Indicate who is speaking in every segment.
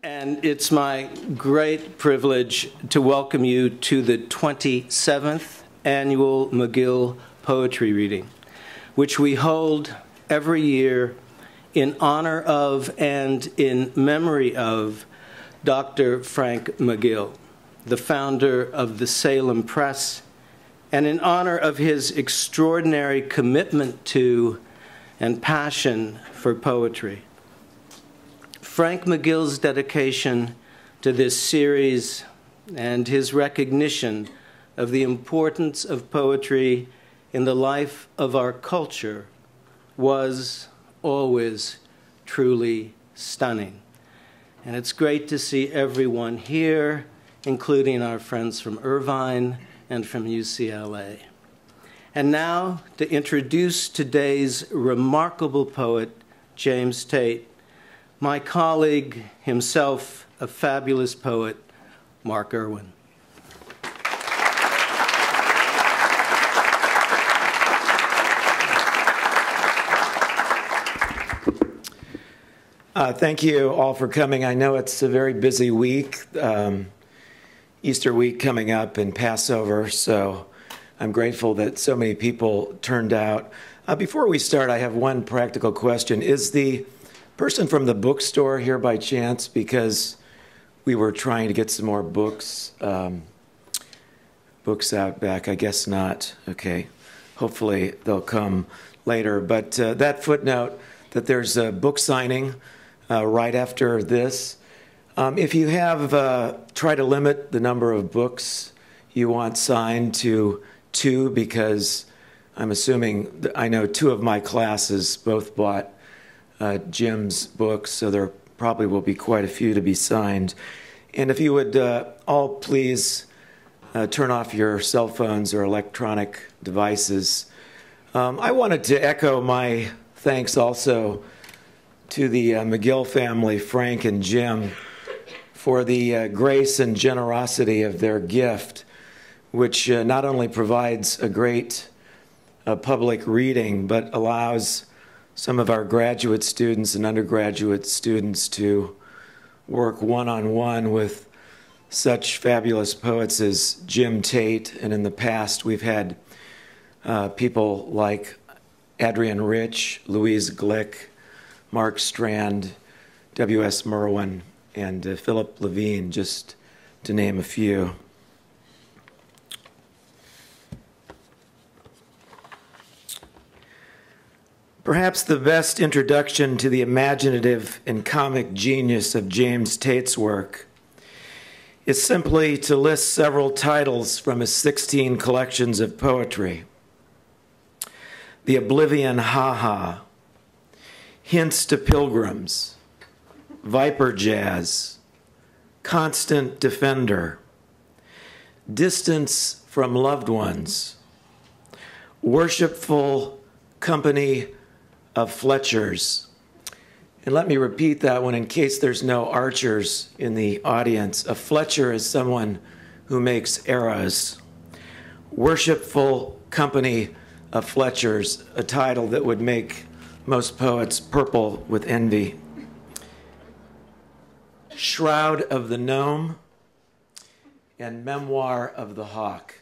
Speaker 1: And it's my great privilege to welcome you to the 27th Annual Magill Poetry Reading, which we hold every year in honor of and in memory of Dr. Frank Magill, the founder of the Salem Press, and in honor of his extraordinary commitment to and passion for poetry. Frank Magill's dedication to this series and his recognition of the importance of poetry in the life of our culture was always truly stunning. And it's great to see everyone here, including our friends from Irvine and from UCLA. And now to introduce today's remarkable poet, James Tate, my colleague, himself a fabulous poet, Mark Irwin.
Speaker 2: Thank you all for coming. I know it's a very busy week, Easter week coming up and Passover, so I'm grateful that so many people turned out. Before we start, I have one practical question. Is the person from the bookstore here by chance? Because we were trying to get some more books out back. I guess not. Okay. Hopefully they'll come later. But that footnote that there's a book signing right after this. If you have, try to limit the number of books you want signed to 2, because I'm assuming, I know 2 of my classes both bought Jim's books, so there probably will be quite a few to be signed. And if you would all please turn off your cell phones or electronic devices. I wanted to echo my thanks also to the Magill family, Frank and Jim, for the grace and generosity of their gift, which not only provides a great public reading, but allows some of our graduate students and undergraduate students to work one-on-one with such fabulous poets as Jim Tate. And in the past, we've had people like Adrienne Rich, Louise Glick, Mark Strand, W.S. Merwin, and Philip Levine, just to name a few. Perhaps the best introduction to the imaginative and comic genius of James Tate's work is simply to list several titles from his 16 collections of poetry. The Oblivion Ha-Ha, Hints to Pilgrims, Viper Jazz, Constant Defender, Distance from Loved Ones, Worshipful Company of Fletchers. And let me repeat that one in case there's no archers in the audience. A Fletcher is someone who makes arrows. Worshipful Company of Fletchers, a title that would make most poets purple with envy. Shroud of the Gnome and Memoir of the Hawk.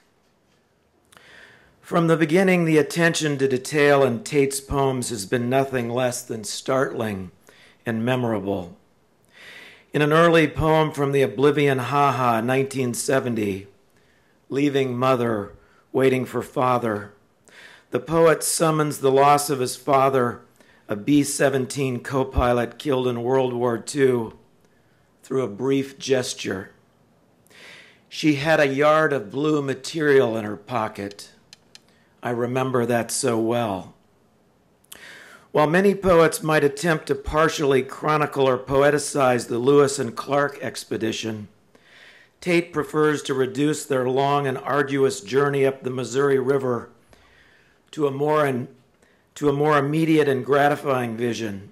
Speaker 2: From the beginning, the attention to detail in Tate's poems has been nothing less than startling and memorable. In an early poem from the Oblivion Ha-Ha, 1970, Leaving Mother, Waiting for Father, the poet summons the loss of his father, a B-17 co-pilot killed in World War II, through a brief gesture. She had a yard of blue material in her pocket. I remember that so well. While many poets might attempt to partially chronicle or poeticize the Lewis and Clark expedition, Tate prefers to reduce their long and arduous journey up the Missouri River to a more immediate and gratifying vision.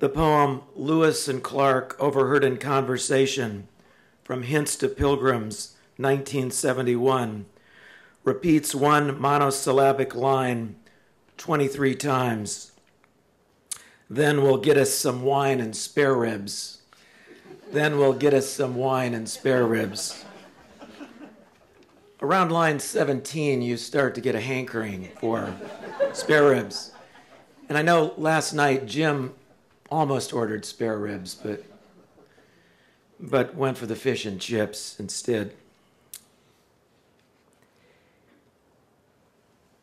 Speaker 2: The poem Lewis and Clark, Overheard in Conversation, from Hints to Pilgrims, 1971, repeats one monosyllabic line 23 times. Then we'll get us some wine and spare ribs. Then we'll get us some wine and spare ribs. Around line 17, you start to get a hankering for spare ribs. And I know last night Jim almost ordered spare ribs, but went for the fish and chips instead.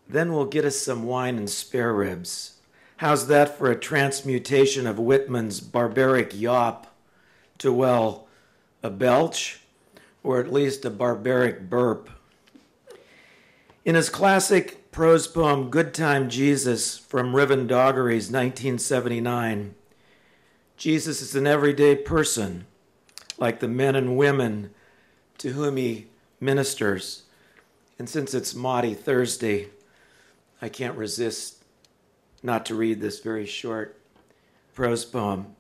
Speaker 2: Then we'll get us some wine and spare ribs. How's that for a transmutation of Whitman's barbaric yawp to, well, a belch, or at least a barbaric burp? In his classic prose poem, Good Time Jesus, from Riven Doggery's 1979, Jesus is an everyday person, like the men and women to whom he ministers. And since it's Maudie Thursday, I can't resist not to read this very short prose poem,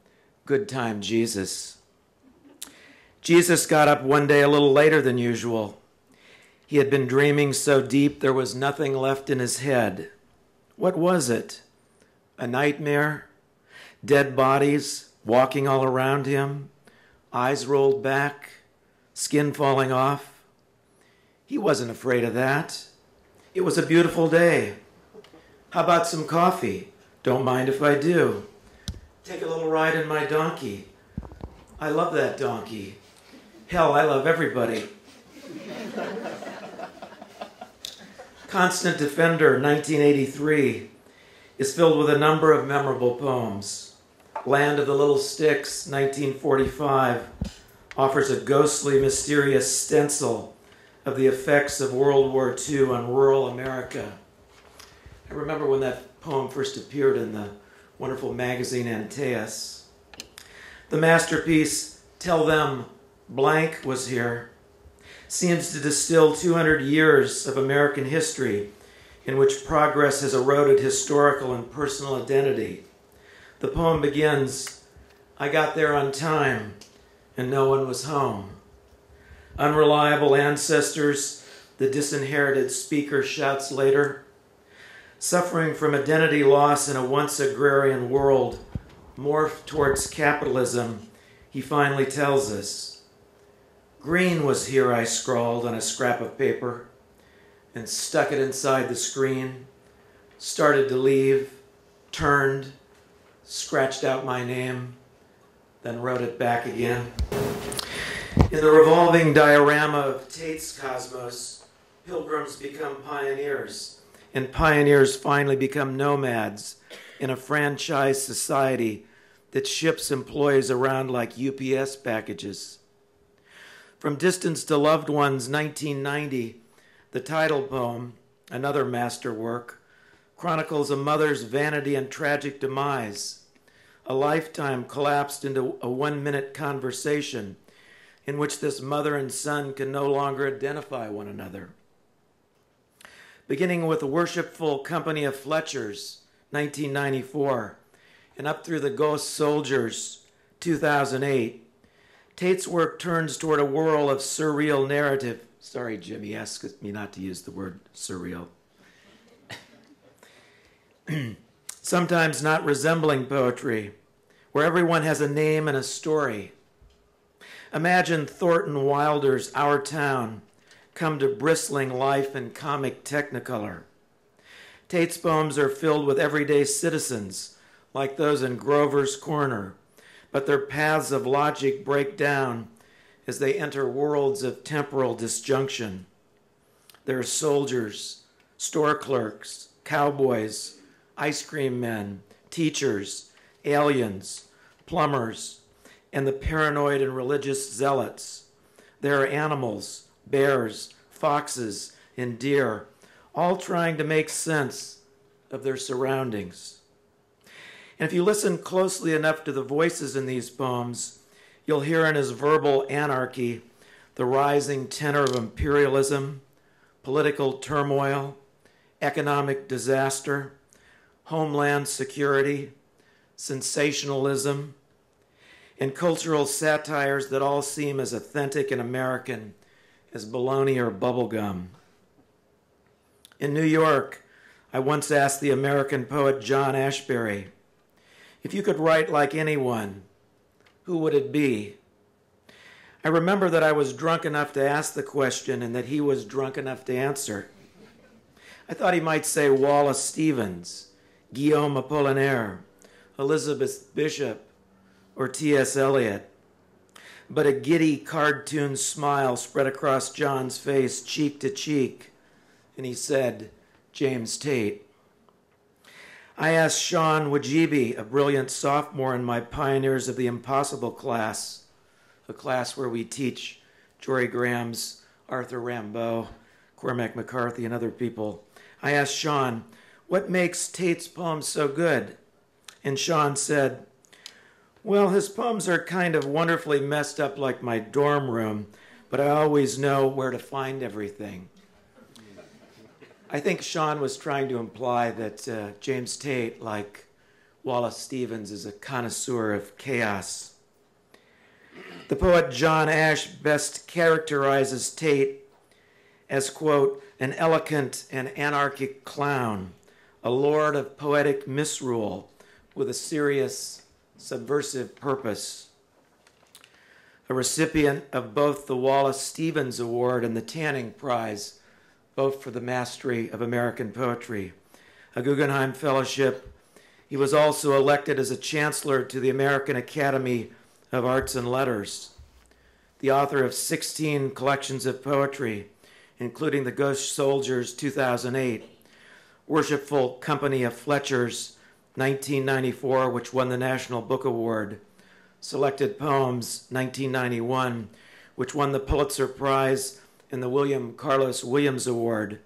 Speaker 2: Good Time Jesus. Jesus got up one day a little later than usual. He had been dreaming so deep there was nothing left in his head. What was it? A nightmare? Dead bodies walking all around him? Eyes rolled back? Skin falling off? He wasn't afraid of that. It was a beautiful day. How about some coffee? Don't mind if I do. Take a little ride in my donkey. I love that donkey. Hell, I love everybody. Constant Defender, 1983, is filled with a number of memorable poems. Land of the Little Sticks, 1945, offers a ghostly, mysterious stencil of the effects of World War II on rural America. I remember when that poem first appeared in the wonderful magazine Antaeus. The masterpiece, Tell Them Blank Was Here, seems to distill 200 years of American history in which progress has eroded historical and personal identity. The poem begins, I got there on time and no one was home. Unreliable ancestors, the disinherited speaker shouts later. Suffering from identity loss in a once agrarian world, morphed towards capitalism, he finally tells us. Green was here, I scrawled on a scrap of paper and stuck it inside the screen, started to leave, turned, scratched out my name, then wrote it back again. In the revolving diorama of Tate's cosmos, pilgrims become pioneers, and pioneers finally become nomads in a franchise society that ships employees around like UPS packages. From Distance to Loved Ones, 1990, the title poem, another masterwork, chronicles a mother's vanity and tragic demise. A lifetime collapsed into a 1-minute conversation in which this mother and son can no longer identify one another. Beginning with the Worshipful Company of Fletchers, 1994, and up through the Ghost Soldiers, 2008, Tate's work turns toward a whirl of surreal narrative. Sorry, Jim, he asked me not to use the word surreal. Sometimes not resembling poetry, where everyone has a name and a story. Imagine Thornton Wilder's Our Town come to bristling life in comic technicolor. Tate's poems are filled with everyday citizens, like those in Grover's Corner, but their paths of logic break down as they enter worlds of temporal disjunction. There are soldiers, store clerks, cowboys, ice cream men, teachers, aliens, plumbers, and the paranoid and religious zealots. There are animals, bears, foxes, and deer, all trying to make sense of their surroundings. And if you listen closely enough to the voices in these poems, you'll hear in his verbal anarchy the rising tenor of imperialism, political turmoil, economic disaster, homeland security, sensationalism, and cultural satires that all seem as authentic and American as bologna or bubblegum. In New York, I once asked the American poet John Ashbery, if you could write like anyone, who would it be? I remember that I was drunk enough to ask the question and that he was drunk enough to answer. I thought he might say Wallace Stevens, Guillaume Apollinaire, Elizabeth Bishop, or T.S. Eliot. But a giddy, cartoon smile spread across John's face, cheek to cheek, and he said, James Tate. I asked Sean Wajibi, a brilliant sophomore in my Pioneers of the Impossible class, a class where we teach Jory Graham's Arthur Rimbaud, Cormac McCarthy, and other people. I asked Sean, what makes Tate's poems so good? And Sean said, well, his poems are kind of wonderfully messed up like my dorm room, but I always know where to find everything. I think Sean was trying to imply that James Tate, like Wallace Stevens, is a connoisseur of chaos. The poet John Ash best characterizes Tate as, quote, an elegant and anarchic clown, a lord of poetic misrule with a serious, subversive purpose. A recipient of both the Wallace Stevens Award and the Tanning Prize, both for the mastery of American poetry. A Guggenheim Fellowship. He was also elected as a chancellor to the American Academy of Arts and Letters. The author of 16 collections of poetry, including The Ghost Soldiers, 2008, Worshipful Company of Fletchers, 1994, which won the National Book Award, Selected Poems, 1991, which won the Pulitzer Prize and the William Carlos Williams Award,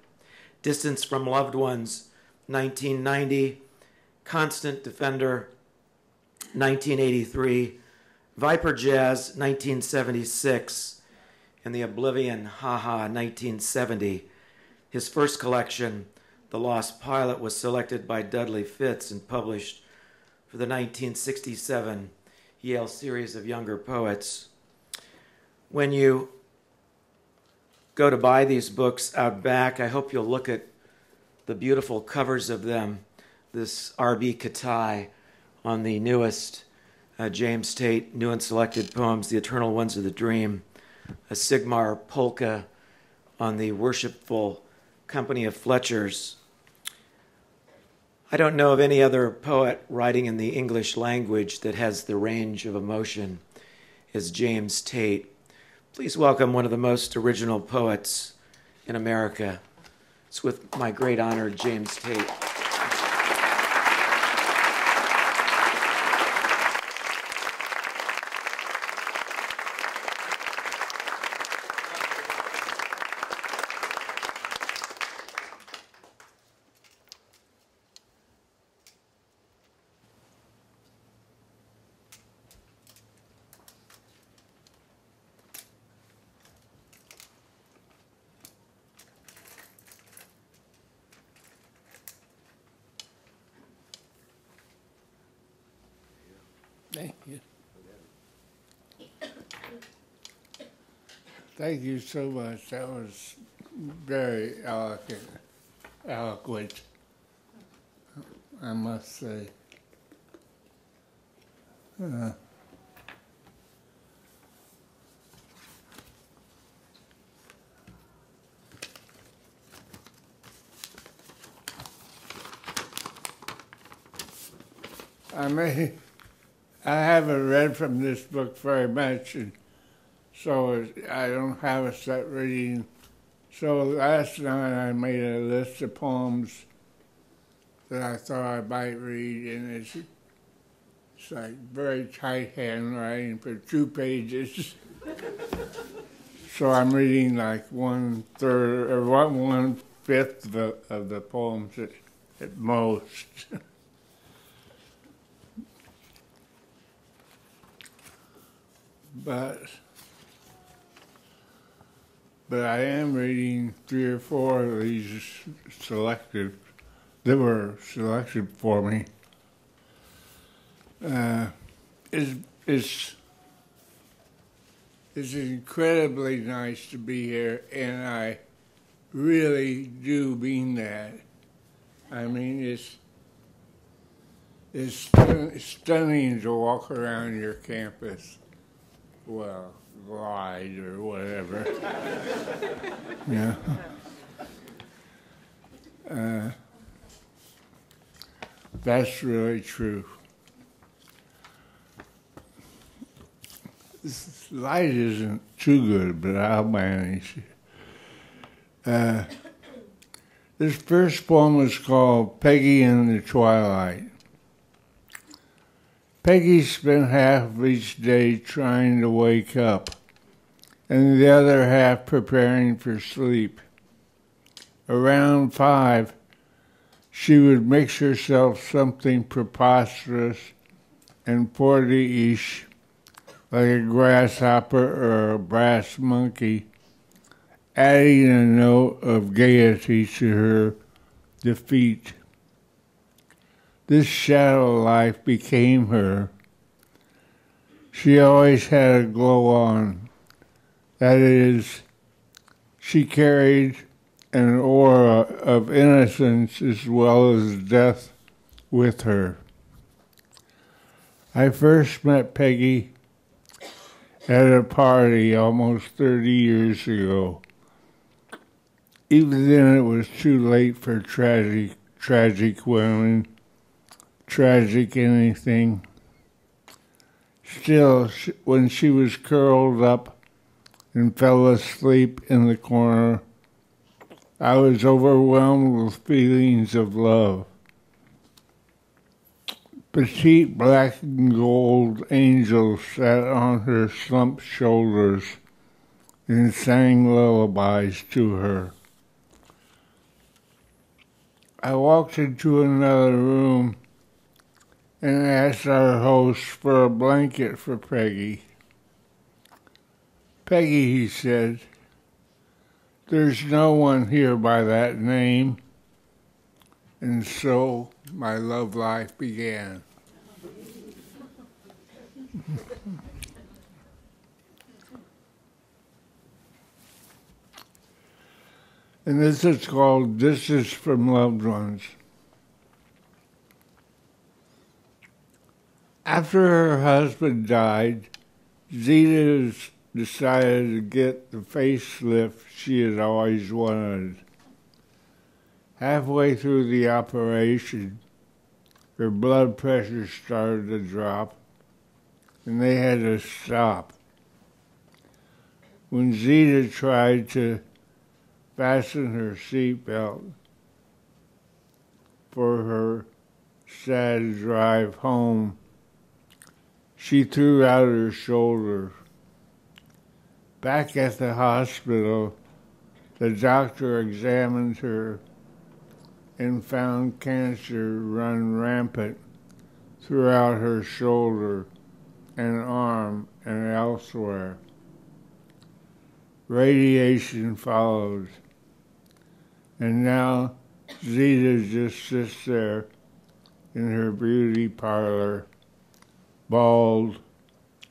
Speaker 2: Distance from Loved Ones, 1990, Constant Defender, 1983, Viper Jazz, 1976, and The Oblivion, Haha, 1970. His first collection, The Lost Pilot, was selected by Dudley Fitz and published for the 1967 Yale Series of Younger Poets. When you go to buy these books out back, I hope you'll look at the beautiful covers of them. This R.B. Katai on the newest James Tate New and Selected Poems, The Eternal Ones of the Dream, a Sigmar polka on the Worshipful Company of Fletchers. I don't know of any other poet writing in the English language that has the range of emotion as James Tate. Please welcome one of the most original poets in America. It's with my great honor, James Tate.
Speaker 3: Thank you. Thank you so much. That was very eloquent, I must say. I haven't read from this book very much, and so I don't have a set reading. So last night I made a list of poems that I thought I might read, and it's like very tight handwriting for 2 pages. So I'm reading like 1/3 or 1/5 of the poems at most. But I am reading 3 or 4 of these selected that were selected for me. It's incredibly nice to be here, and I really do mean that. I mean, it's stunning to walk around your campus. Well, live. whatever. Yeah. That's really true. This light isn't too good, but I'll manage. This first poem is called Peggy in the Twilight. Peggy spent half of each day trying to wake up, and the other half preparing for sleep. Around 5, she would mix herself something preposterous and 40-ish, like a grasshopper or a brass monkey, adding a note of gaiety to her defeat. This shadow life became her. She always had a glow on. That is, she carried an aura of innocence as well as death with her. I first met Peggy at a party almost 30 years ago. Even then it was too late for tragic women, tragic anything. Still, when she was curled up and fell asleep in the corner, I was overwhelmed with feelings of love. Petite black and gold angels sat on her slumped shoulders and sang lullabies to her. I walked into another room and asked our host for a blanket for Peggy. Peggy, he said, there's no one here by that name. And so my love life began. And this is called This Is From Loved Ones. After her husband died, Zita decided to get the facelift she had always wanted. Halfway through the operation, her blood pressure started to drop, and they had to stop. When Zita tried to fasten her seatbelt for her sad drive home, she threw out her shoulder. Back at the hospital, the doctor examined her and found cancer run rampant throughout her shoulder and arm and elsewhere. Radiation followed, and now Zita just sits there in her beauty parlor, bald,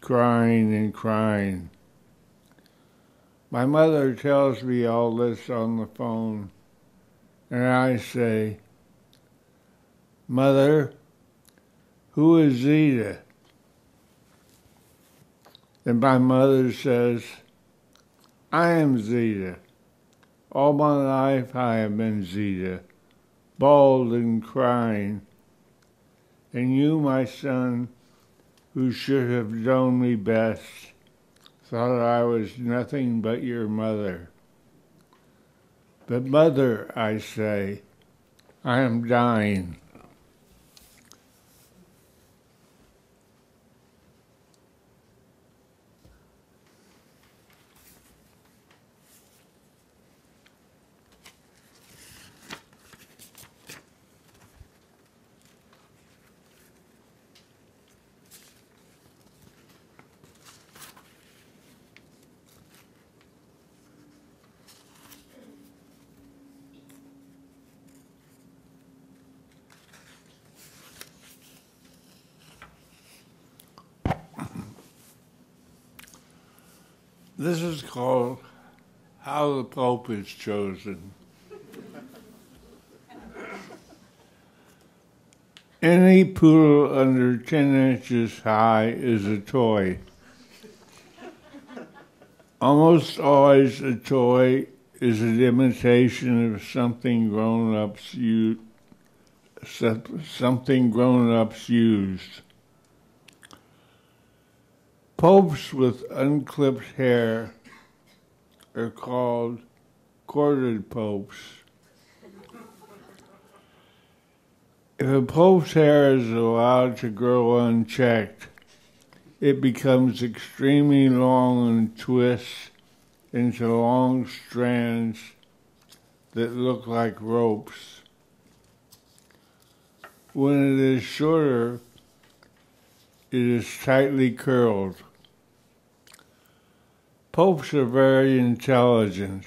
Speaker 3: crying and crying. My mother tells me all this on the phone, and I say, Mother, who is Zita? And my mother says, I am Zita. All my life I have been Zita, bald and crying. And you, my son, who should have known me best, thought I was nothing but your mother. But mother, I say, I am dying. This is called How the Pope is Chosen. Any poodle under 10 inches high is a toy. Almost always a toy is an imitation of something grown-ups use. Popes with unclipped hair are called corded popes. If a pope's hair is allowed to grow unchecked, it becomes extremely long and twists into long strands that look like ropes. When it is shorter, it is tightly curled. Popes are very intelligent.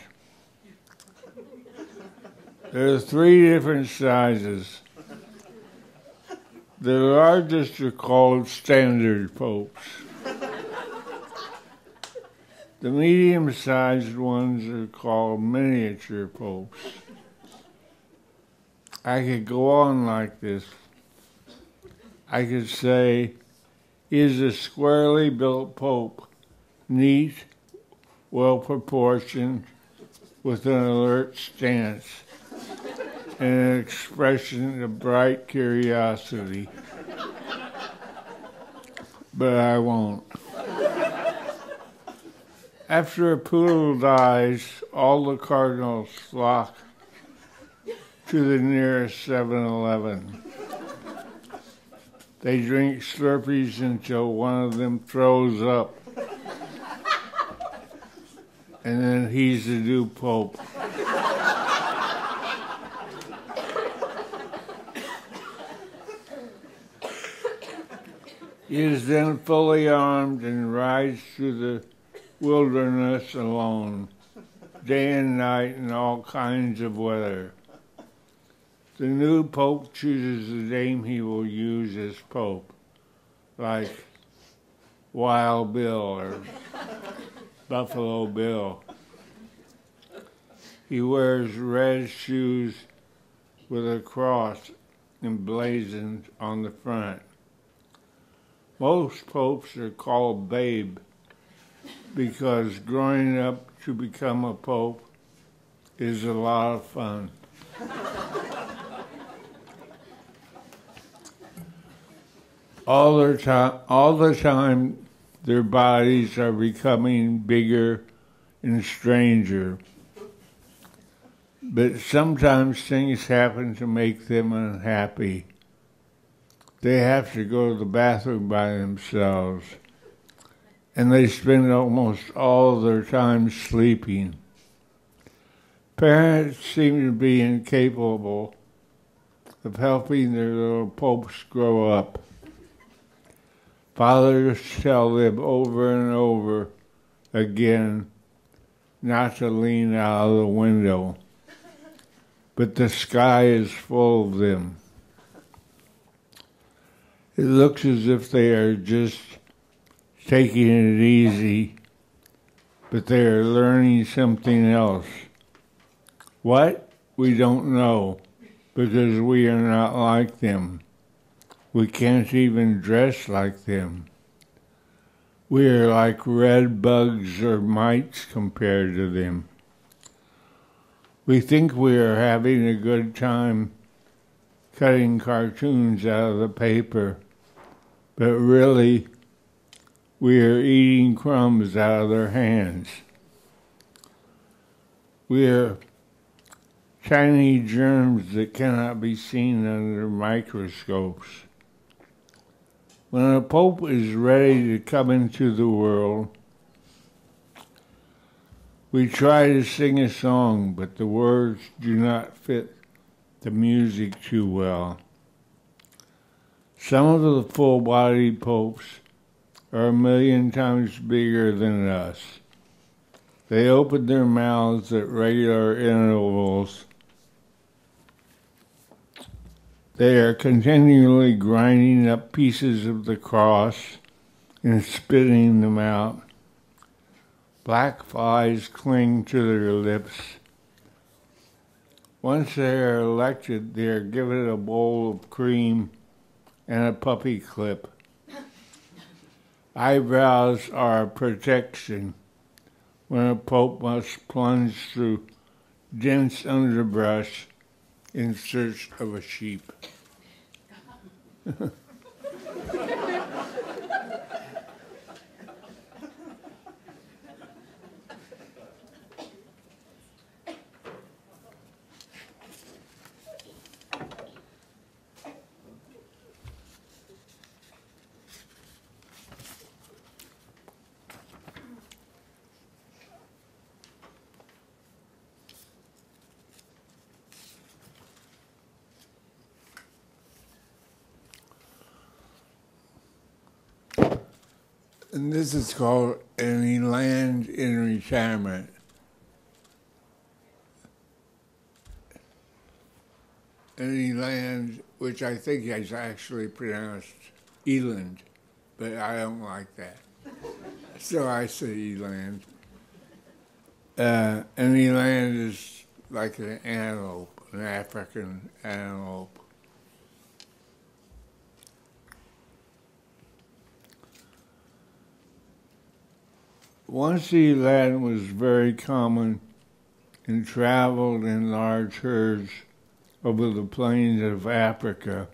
Speaker 3: There are 3 different sizes. The largest are called standard popes. The medium-sized ones are called miniature popes. I could go on like this. I could say, is a squarely built pope, neat, well-proportioned, with an alert stance, and an expression of bright curiosity. But I won't. After a poodle dies, all the cardinals flock to the nearest 7-Eleven. They drink Slurpees until one of them throws up. And then he's the new pope. He is then fully armed and rides through the wilderness alone, day and night in all kinds of weather. The new pope chooses the name he will use as pope, like Wild Bill or Buffalo Bill. He wears red shoes with a cross emblazoned on the front. Most popes are called Babe because growing up to become a pope is a lot of fun. All the time, their bodies are becoming bigger and stranger. But sometimes things happen to make them unhappy. They have to go to the bathroom by themselves, and they spend almost all of their time sleeping. Parents seem to be incapable of helping their little popes grow up. Fathers tell them over and over again not to lean out of the window, but the sky is full of them. It looks as if they are just taking it easy, but they are learning something else. What? We don't know, because we are not like them. We can't even dress like them. We are like red bugs or mites compared to them. We think we are having a good time cutting cartoons out of the paper, but really, we are eating crumbs out of their hands. We are tiny germs that cannot be seen under microscopes. When a pope is ready to come into the world, we try to sing a song, but the words do not fit the music too well. Some of the full-bodied popes are 1,000,000 times bigger than us. They open their mouths at regular intervals. They are continually grinding up pieces of the cross and spitting them out. Black flies cling to their lips. Once they are elected, they are given a bowl of cream and a puppy clip. Eyebrows are a protection. when a pope must plunge through dense underbrush in search of a sheep. And this is called Any Land in Retirement. Any land, which I think is actually pronounced Eland, but I don't like that. So I say Eland. Any land is like an antelope, an African antelope. Once eland was very common and traveled in large herds over the plains of Africa.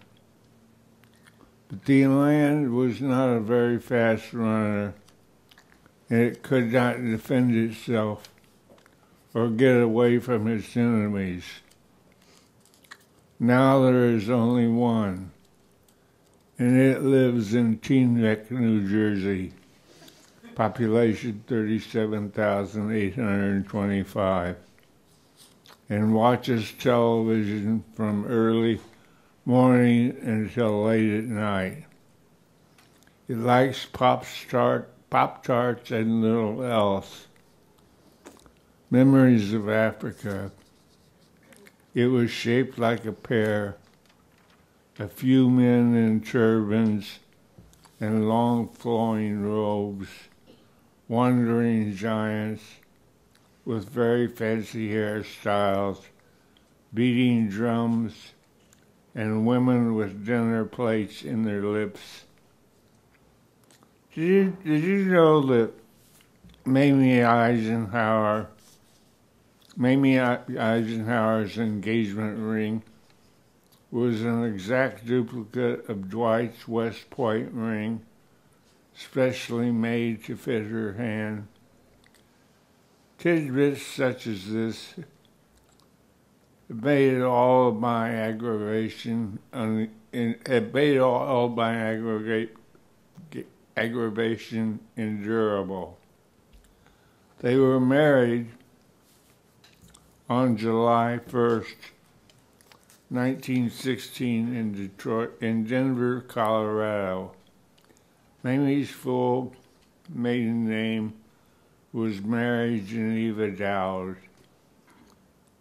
Speaker 3: But the eland was not a very fast runner, and it could not defend itself or get away from its enemies. Now there is only one, and it lives in Teaneck, New Jersey. Population 37,825, and watches television from early morning until late at night. It likes Pop-Tarts and little else. Memories of Africa. It was shaped like a pear. A few men in turbans and long flowing robes. Wandering giants with very fancy hairstyles, beating drums, and women with dinner plates in their lips. Did you know that Mamie Eisenhower's engagement ring was an exact duplicate of Dwight's West Point ring, specially made to fit her hand? Tidbits such as this abated all of my aggravation endurable. They were married on July 1st, 1916 in Denver, Colorado. Mamie's full maiden name was Mary Geneva Dowd,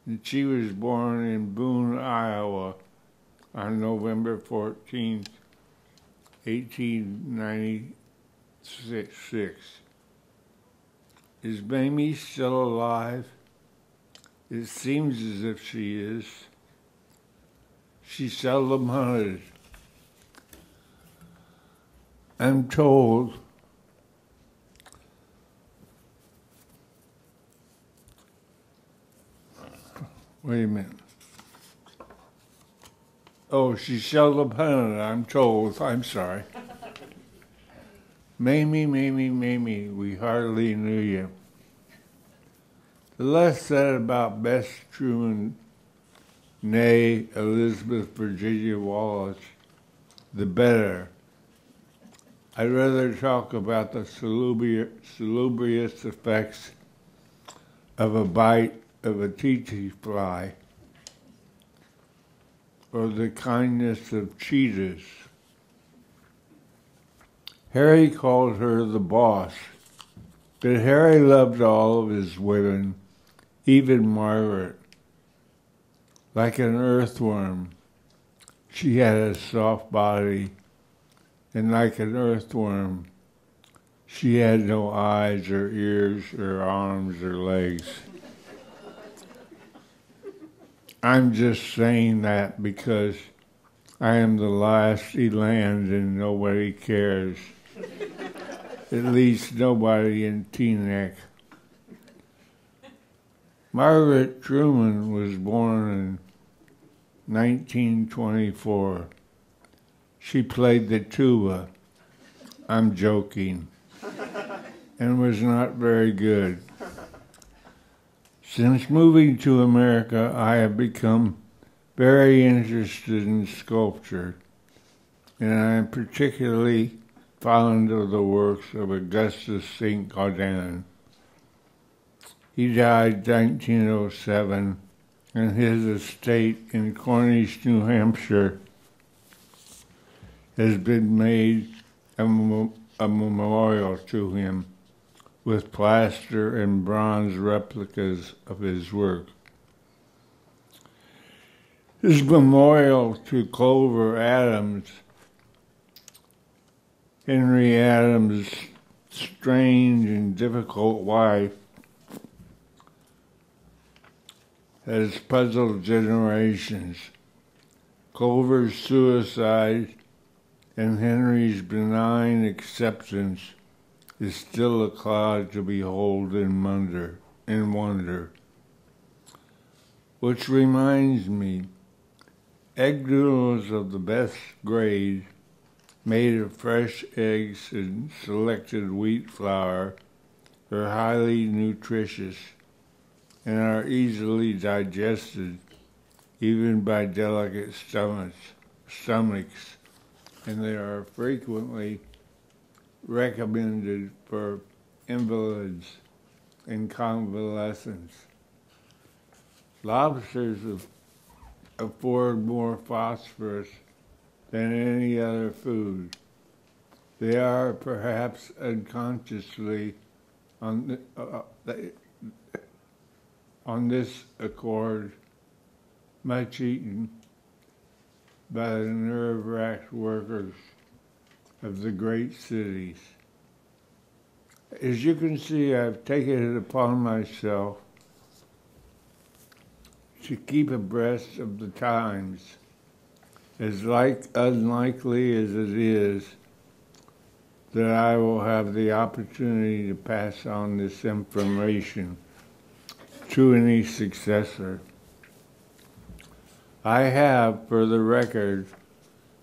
Speaker 3: and she was born in Boone, Iowa on November 14th, 1896. Is Mamie still alive? It seems as if she is. She seldom hunted. I'm told wait a minute. Oh, she seldom hunted, I'm told. I'm sorry. Mamie, we hardly knew you. The less said about Bess Truman, nay Elizabeth Virginia Wallace, the better. I'd rather talk about the salubrious effects of a bite of a tsetse fly, or the kindness of cheetahs. Harry called her the boss, but Harry loved all of his women, even Margaret. Like an earthworm, she had a soft body, and like an earthworm, she had no eyes or ears or arms or legs. I'm just saying that because I am the last eland and nobody cares. At least nobody in Teaneck. Margaret Truman was born in 1924. She played the tuba. I'm joking. And was not very good. Since moving to America, I have become very interested in sculpture, and I am particularly fond of the works of Augustus St. Gaudin. He died 1907, and his estate in Cornish, New Hampshire, has been made a memorial to him with plaster and bronze replicas of his work. His memorial to Clover Adams, Henry Adams' strange and difficult life, has puzzled generations. Clover's suicide and Henry's benign acceptance is still a cloud to behold in wonder. Which reminds me, egg noodles of the best grade, made of fresh eggs and selected wheat flour, are highly nutritious and are easily digested even by delicate stomachs, and they are frequently recommended for invalids and convalescents. Lobsters afford more phosphorus than any other food. They are perhaps unconsciously on this accord much eaten by the nerve-racked workers of the great cities. As you can see, I've taken it upon myself to keep abreast of the times, as unlikely as it is that I will have the opportunity to pass on this information to any successor. I have, for the record,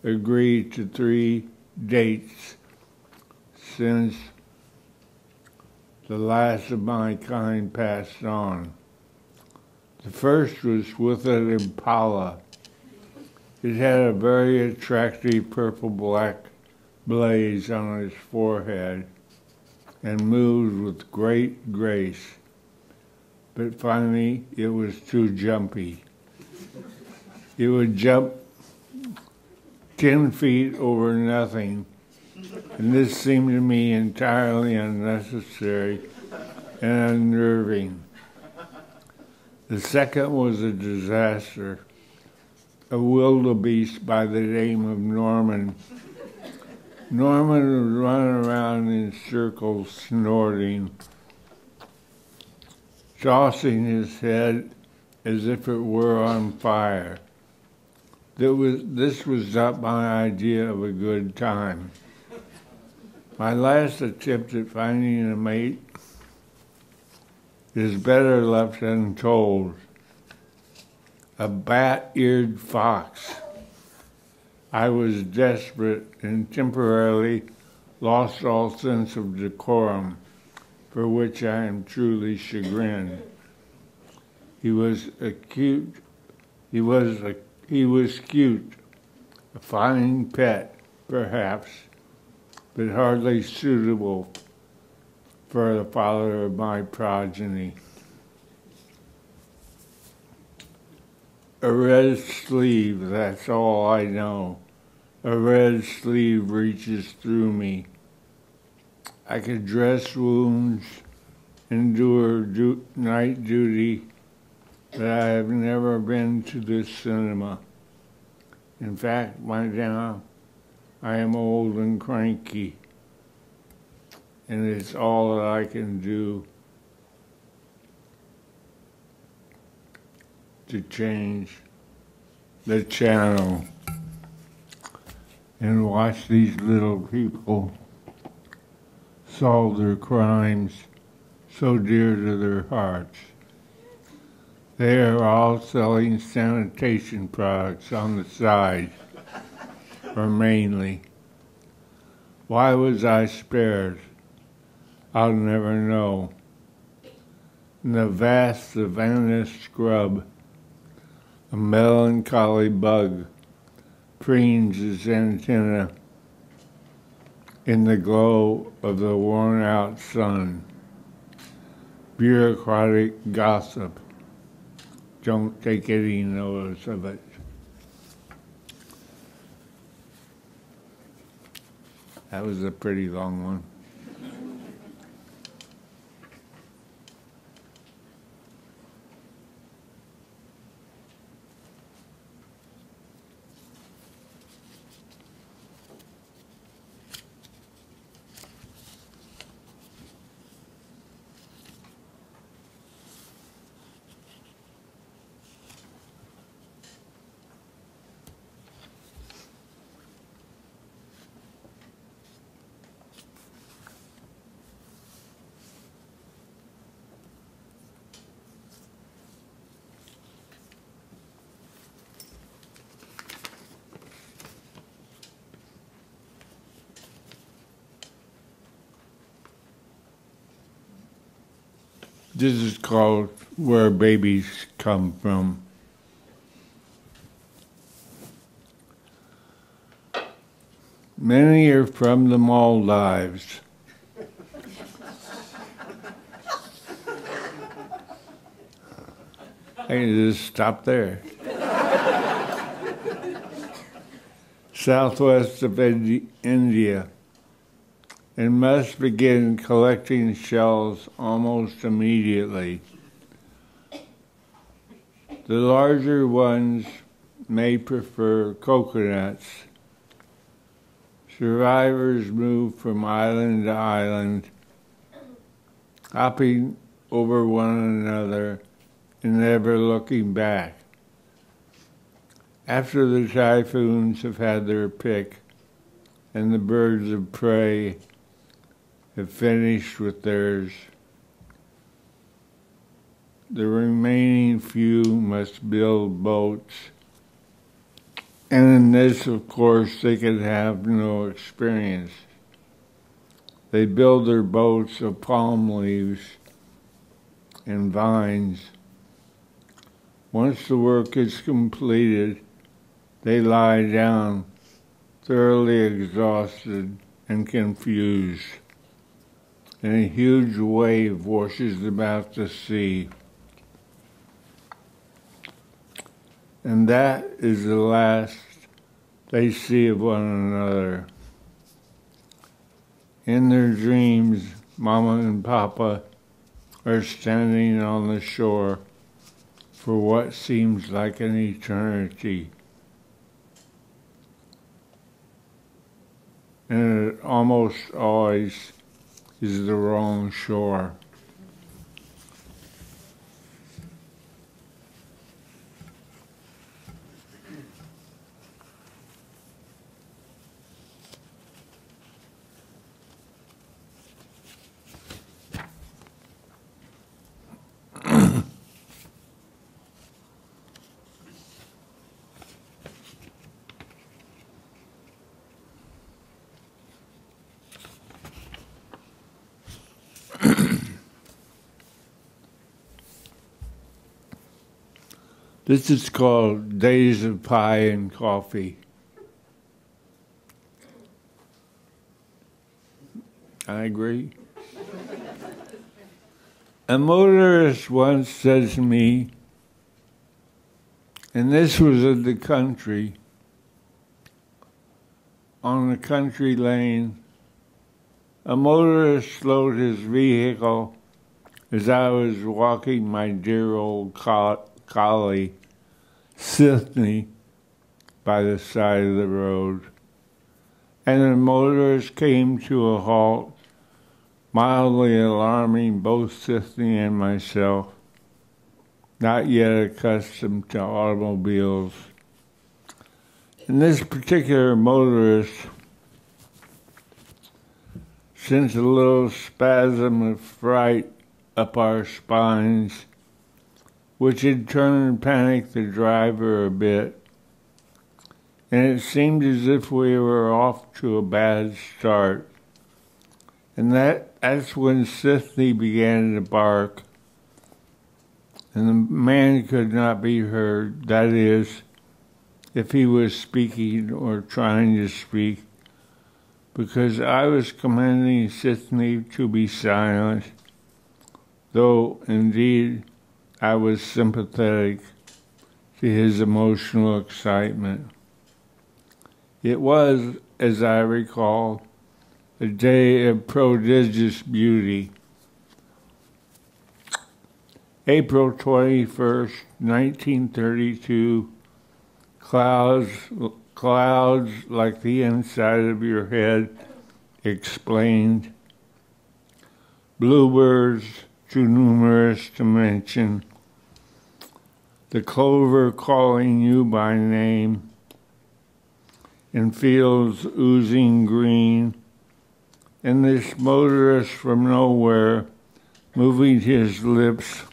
Speaker 3: agreed to 3 dates since the last of my kind passed on. The first was with an impala. It had a very attractive purple-black blaze on its forehead and moved with great grace. But finally, it was too jumpy. It would jump 10 feet over nothing, and this seemed to me entirely unnecessary and unnerving. The second was a disaster. A wildebeest by the name of Norman. Norman would run around in circles snorting, tossing his head as if it were on fire. This was not my idea of a good time. My last attempt at finding a mate is better left untold. A bat-eared fox. I was desperate and temporarily lost all sense of decorum, for which I am truly chagrined. He was cute, a fine pet, perhaps, but hardly suitable for the father of my progeny. A red sleeve, that's all I know. A red sleeve reaches through me. I could dress wounds, endure night duty, but I have never been to the cinema. In fact, by now, I am old and cranky, and it's all that I can do to change the channel and watch these little people solve their crimes so dear to their hearts. They are all selling sanitation products on the side, or mainly. Why was I spared? I'll never know. In the vast savanna scrub, a melancholy bug preens its antenna in the glow of the worn-out sun. Bureaucratic gossip. Don't take any notice of it. That was a pretty long one. This is called Where Babies Come From. Many are from the Maldives. I can just stop there. Southwest of India, and must begin collecting shells almost immediately. The larger ones may prefer coconuts. Survivors move from island to island, hopping over one another and never looking back. After the typhoons have had their pick and the birds of prey have finished with theirs, the remaining few must build boats. And in this, of course, they can have no experience. They build their boats of palm leaves and vines. Once the work is completed, they lie down, thoroughly exhausted and confused, and a huge wave washes them out to sea. And that is the last they see of one another. In their dreams, Mama and Papa are standing on the shore for what seems like an eternity. And it almost always is the wrong shore. This is called Days of Pie and Coffee. I agree. A motorist once said to me, and this was in the country, on a country lane, a motorist slowed his vehicle as I was walking my dear old collie, Sydney, by the side of the road. And the motorist came to a halt, mildly alarming both Sydney and myself, not yet accustomed to automobiles. And this particular motorist sent a little spasm of fright up our spines which in turn panicked the driver a bit, and it seemed as if we were off to a bad start. And that's when Sithny began to bark, and the man could not be heard, that is, if he was speaking or trying to speak, because I was commanding Sithny to be silent, though indeed I was sympathetic to his emotional excitement. It was, as I recall, a day of prodigious beauty. April 21st, 1932, clouds like the inside of your head explained, bluebirds too numerous to mention, the clover calling you by name, in fields oozing green, and this motorist from nowhere moving his lips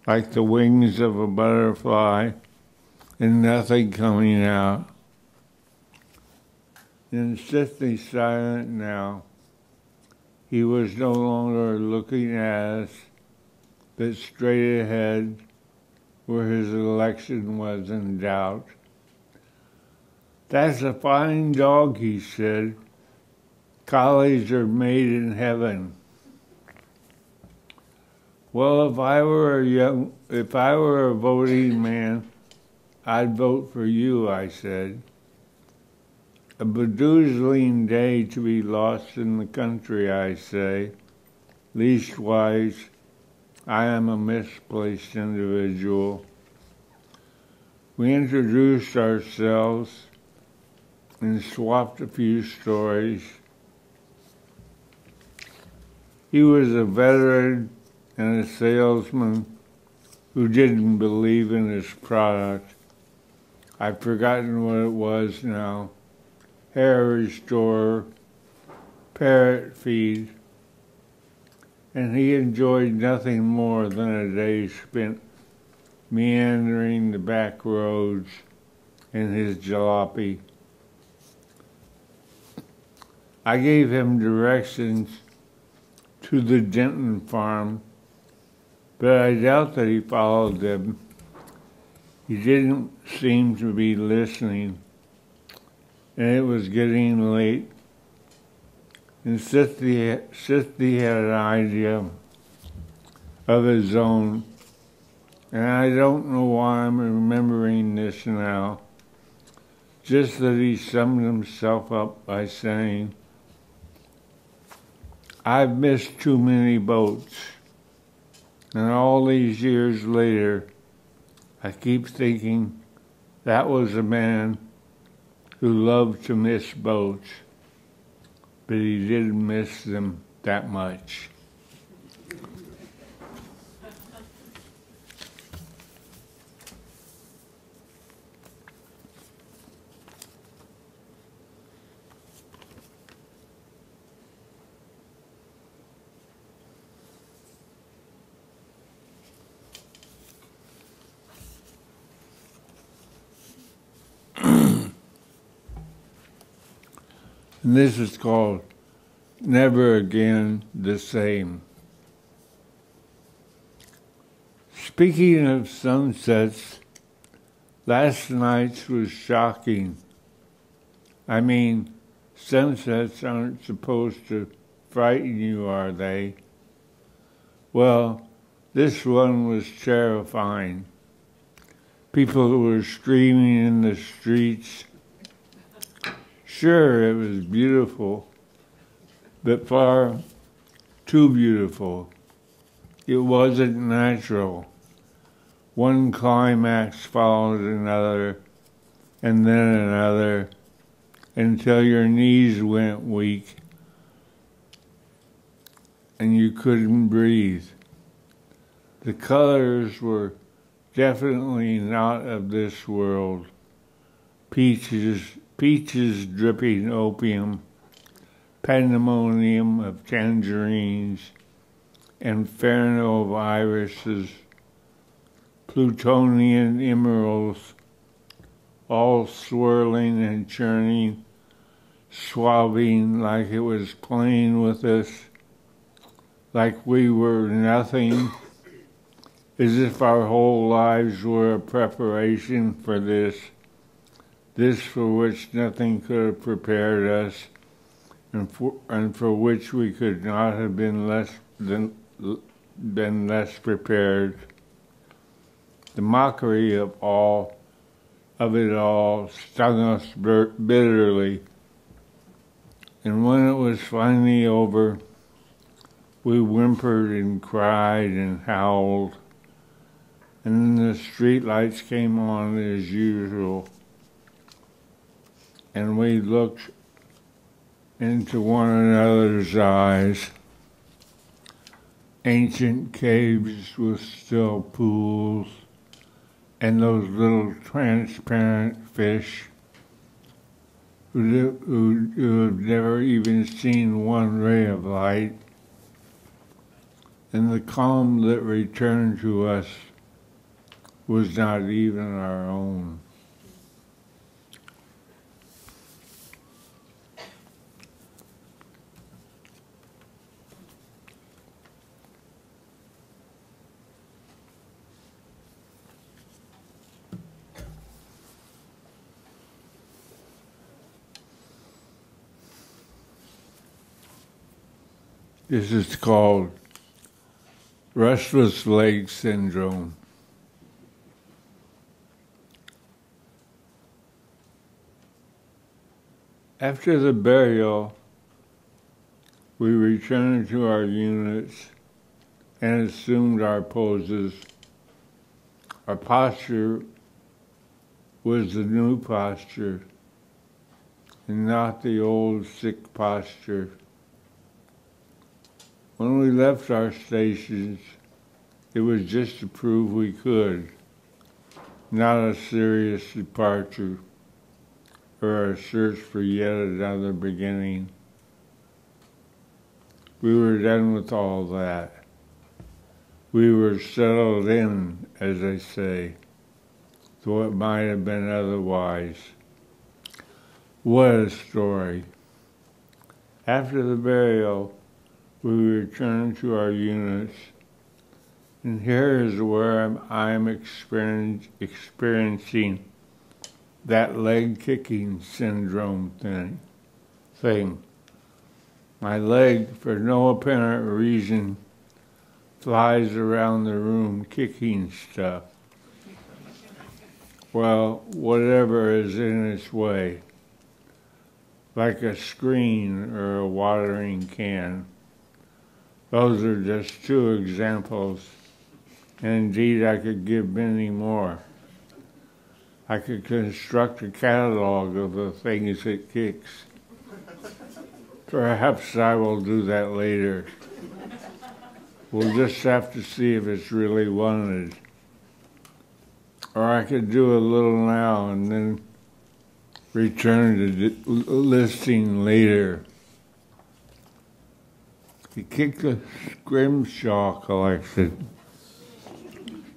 Speaker 3: like the wings of a butterfly and nothing coming out. And Sithny silent now. He was no longer looking at us, but straight ahead where his election was in doubt. "That's a fine dog," he said. "Collies are made in heaven." "Well, if I were a voting man, I'd vote for you," I said. "A bedoozling day to be lost in the country, I say. Leastwise, I am a misplaced individual." We introduced ourselves and swapped a few stories. He was a veteran and a salesman who didn't believe in his product. I've forgotten what it was now. Hair restorer, parrot feed, and he enjoyed nothing more than a day spent meandering the back roads in his jalopy. I gave him directions to the Denton farm, but I doubt that he followed them. He didn't seem to be listening, and it was getting late, and Sithny had an idea of his own, and I don't know why I'm remembering this now, just that he summed himself up by saying, "I've missed too many boats, and all these years later, I keep thinking that was a man who loved to miss boats, but he didn't miss them that much." And this is called Never Again the Same. Speaking of sunsets, last night's was shocking. I mean, sunsets aren't supposed to frighten you, are they? Well, this one was terrifying. People were screaming in the streets. Sure, it was beautiful, but far too beautiful. It wasn't natural. One climax followed another, and then another, until your knees went weak and you couldn't breathe. The colors were definitely not of this world. Peaches dripping opium, pandemonium of tangerines, inferno of irises, plutonian emeralds, all swirling and churning, swabbing like it was playing with us, like we were nothing, as if our whole lives were a preparation for this for which nothing could have prepared us, and for which we could not have been less prepared. The mockery of it all stung us bitterly, and when it was finally over, we whimpered and cried and howled, and then the streetlights came on as usual, and we looked into one another's eyes. Ancient caves with still pools, and those little transparent fish who have never even seen one ray of light, and the calm that returned to us was not even our own. This is called restless leg syndrome. After the burial, we returned to our units and assumed our poses. Our posture was the new posture and not the old sick posture. When we left our stations, it was just to prove we could, not a serious departure or a search for yet another beginning. We were done with all that. We were settled in, as they say, though it might have been otherwise. What a story. After the burial, we returned to our units, and here is where I'm experiencing that leg kicking syndrome thing. My leg, for no apparent reason, flies around the room kicking stuff. Well, whatever is in its way, like a screen or a watering can. Those are just two examples, and indeed I could give many more. I could construct a catalog of the things it kicks. Perhaps I will do that later. We'll just have to see if it's really wanted. Or I could do a little now and then return to the listing later. He kicked the Scrimshaw collection.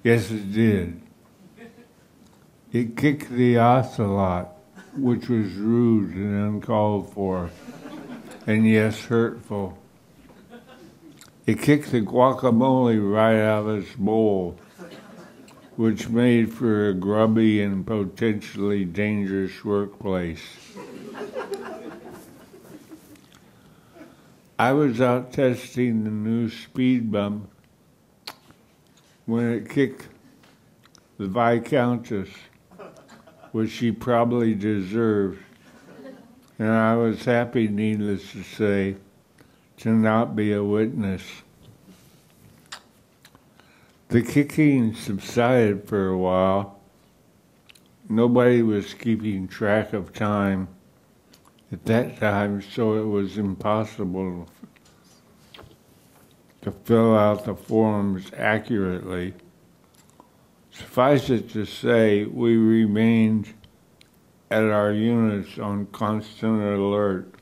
Speaker 3: Yes, it did. It kicked the ocelot, which was rude and uncalled for, and yes, hurtful. It kicked the guacamole right out of its bowl, which made for a grubby and potentially dangerous workplace. I was out testing the new speed bump when it kicked the Viscountess, which she probably deserved, and I was happy, needless to say, to not be a witness. The kicking subsided for a while. Nobody was keeping track of time at that time, so it was impossible to fill out the forms accurately. Suffice it to say, we remained at our units on constant alert.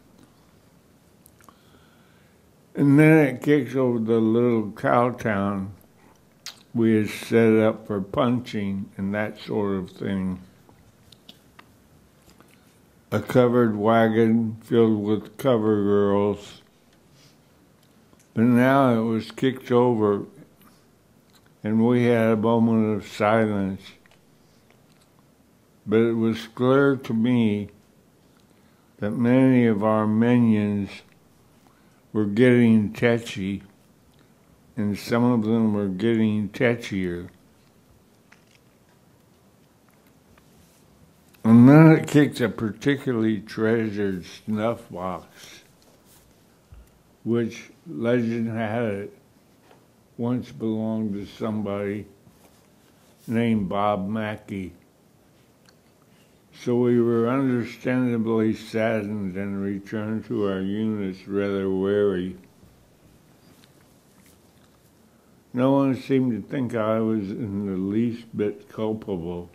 Speaker 3: And then it kicked over the little cow town we had set up for punching and that sort of thing. A covered wagon filled with cover girls. But now it was kicked over, and we had a moment of silence. But it was clear to me that many of our minions were getting tetchy, and some of them were getting tetchier. And then it kicked a particularly treasured snuff box, which, legend had it, once belonged to somebody named Bob Mackey. So we were understandably saddened and returned to our units rather wary. No one seemed to think I was in the least bit culpable.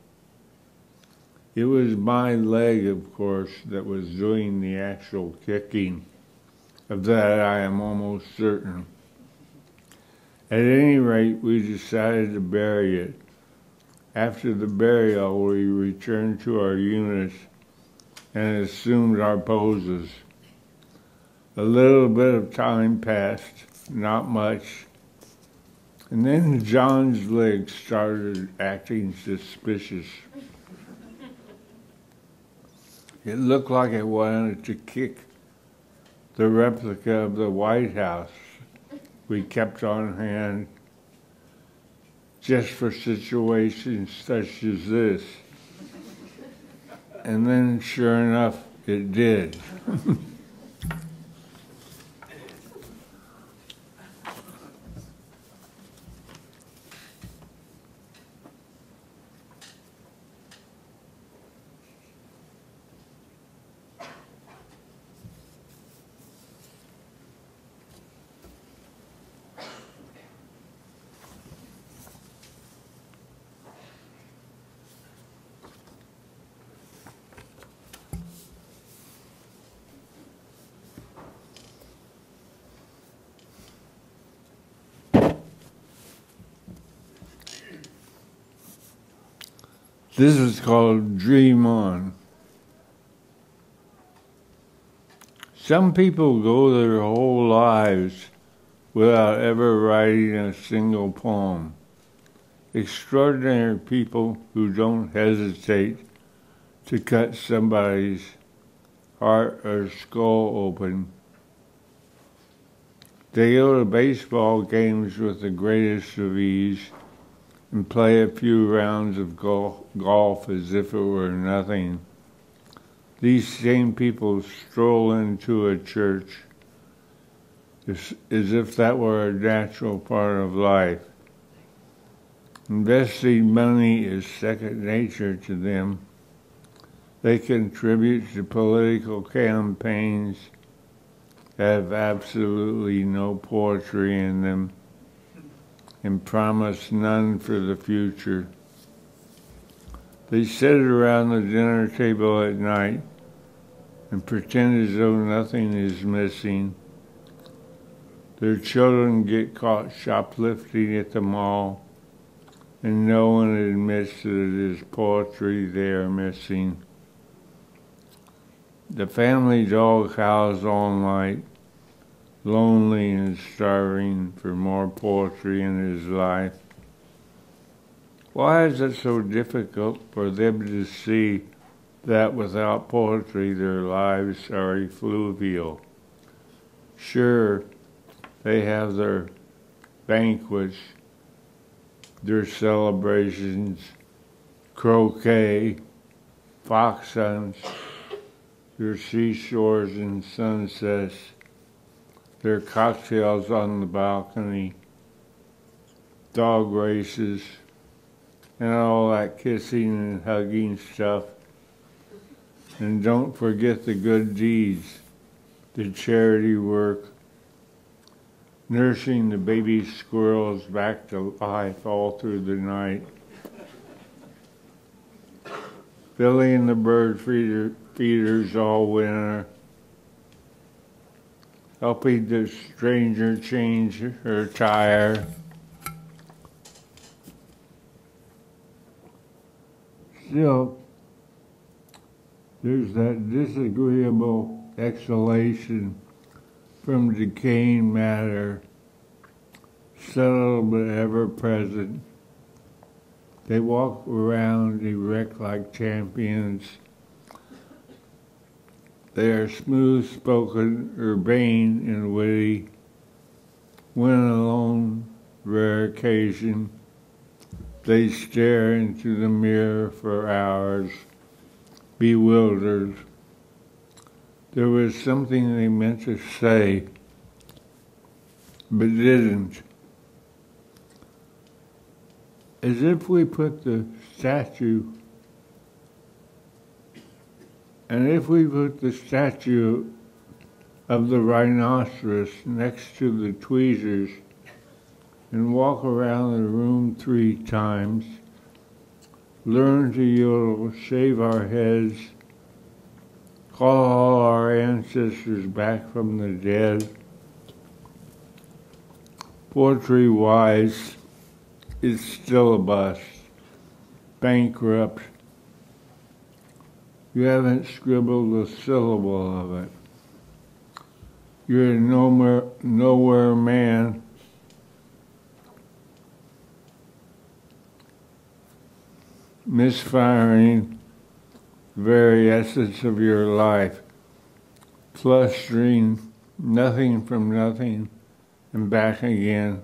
Speaker 3: It was my leg, of course, that was doing the actual kicking. Of that I am almost certain. At any rate, we decided to bury it. After the burial, we returned to our units and assumed our poses. A little bit of time passed, not much, and then John's leg started acting suspicious. It looked like it wanted to kick the replica of the White House we kept on hand just for situations such as this. And then, sure enough, it did. This is called Dream On. Some people go their whole lives without ever writing a single poem. Extraordinary people who don't hesitate to cut somebody's heart or skull open. They go to baseball games with the greatest of ease and play a few rounds of golf as if it were nothing. These same people stroll into a church as if that were a natural part of life. Investing money is second nature to them. They contribute to political campaigns that have absolutely no poetry in them and promise none for the future. They sit around the dinner table at night and pretend as though nothing is missing. Their children get caught shoplifting at the mall, and no one admits that it is poetry they are missing. The family dog howls all night, lonely and starving for more poetry in his life. Why is it so difficult for them to see that without poetry their lives are effluvial? Sure, they have their banquets, their celebrations, croquet, fox hunts, their seashores and sunsets, their cocktails on the balcony, dog races, and all that kissing and hugging stuff. And don't forget the good deeds, the charity work, nursing the baby squirrels back to life all through the night, filling the bird feeders all winter, helping the stranger change her tire, still, there's that disagreeable exhalation from decaying matter, subtle but ever present. They walk around erect like champions. They are smooth-spoken, urbane, and witty. When alone, rare occasion, they stare into the mirror for hours, bewildered. There was something they meant to say, but didn't. As if we put the statue, and if we put the statue of the rhinoceros next to the tweezers and walk around the room 3 times, learn to yodel, shave our heads, call all our ancestors back from the dead, poetry-wise, it's still a bust, bankrupt. You haven't scribbled a syllable of it. You're a nowhere man. Misfiring the very essence of your life, flustering nothing from nothing and back again.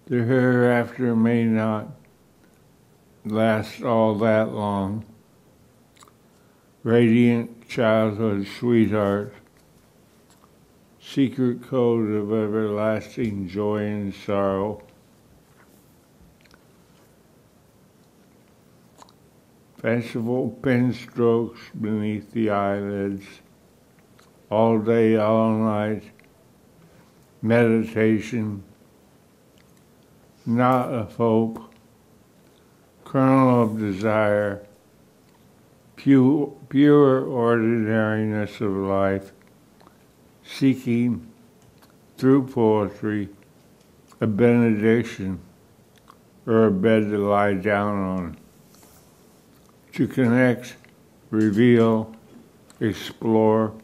Speaker 3: The hereafter may not last all that long. Radiant childhood sweetheart, secret code of everlasting joy and sorrow. Festival pen strokes beneath the eyelids, all day, all night, meditation, knot of hope, kernel of desire, pure ordinariness of life, seeking, through poetry, a benediction or a bed to lie down on, to connect, reveal, explore,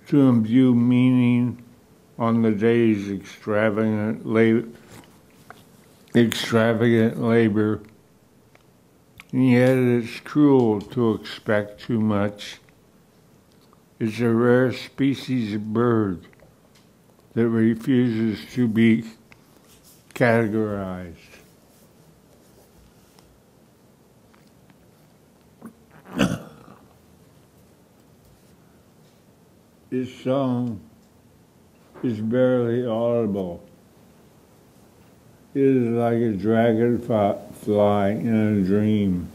Speaker 3: to imbue meaning on the day's extravagant labor. And yet it's cruel to expect too much. It's a rare species of bird that refuses to be categorized. This song is barely audible. It is like a dragonfly in a dream.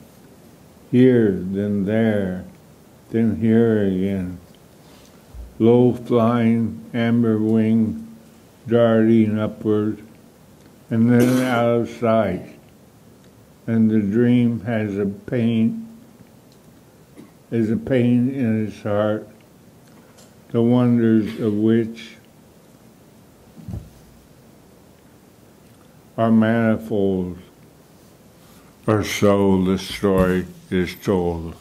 Speaker 3: Here, then there, then here again. Low-flying amber wing darting upward, and then out of sight. And the dream has a pain in its heart, the wonders of which are manifold, or so the story is told.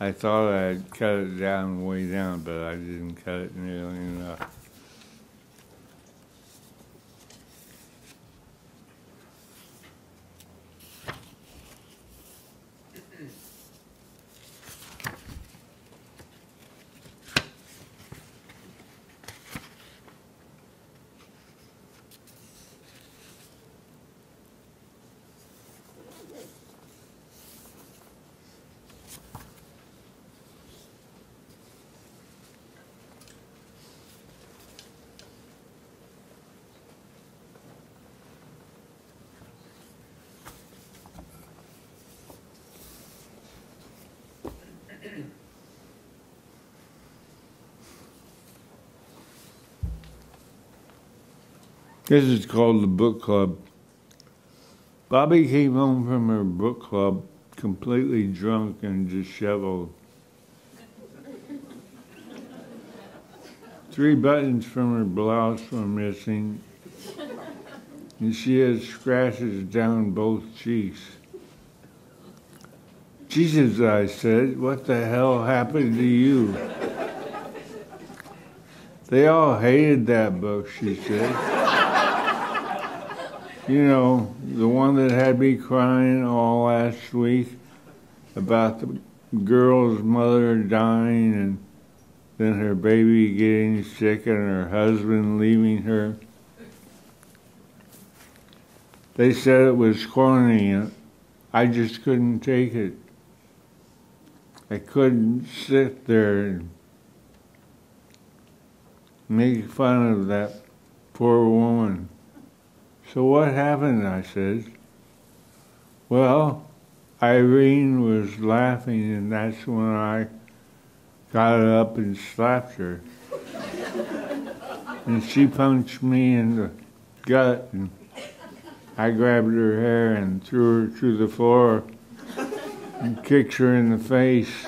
Speaker 3: I thought I'd cut it down, way down, but I didn't cut it nearly enough. This is called the book club. Bobby came home from her book club completely drunk and disheveled. 3 buttons from her blouse were missing, and she had scratches down both cheeks. Jesus, I said, what the hell happened to you? They all hated that book, she said. You know, the one that had me crying all last week about the girl's mother dying and then her baby getting sick and her husband leaving her. They said it was corny, and I just couldn't take it. I couldn't sit there and make fun of that poor woman. So what happened, I said. Well, Irene was laughing, and that's when I got up and slapped her. And she punched me in the gut, and I grabbed her hair and threw her to the floor and kicked her in the face.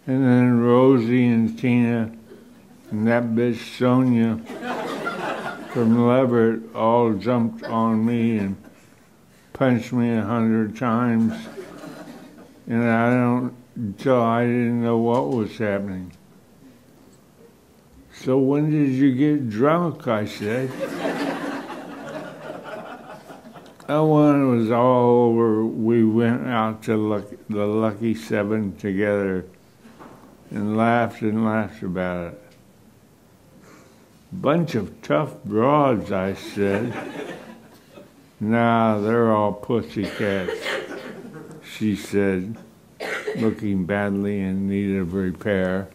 Speaker 3: And then Rosie and Tina and that bitch Sonia from Leverett all jumped on me and punched me 100 times. And until I didn't know what was happening. So when did you get drunk, I said. And when it was all over, we went out to the Lucky Seven together and laughed about it. Bunch of tough broads, I said. Nah, they're all pussycats, she said, looking badly in need of repair.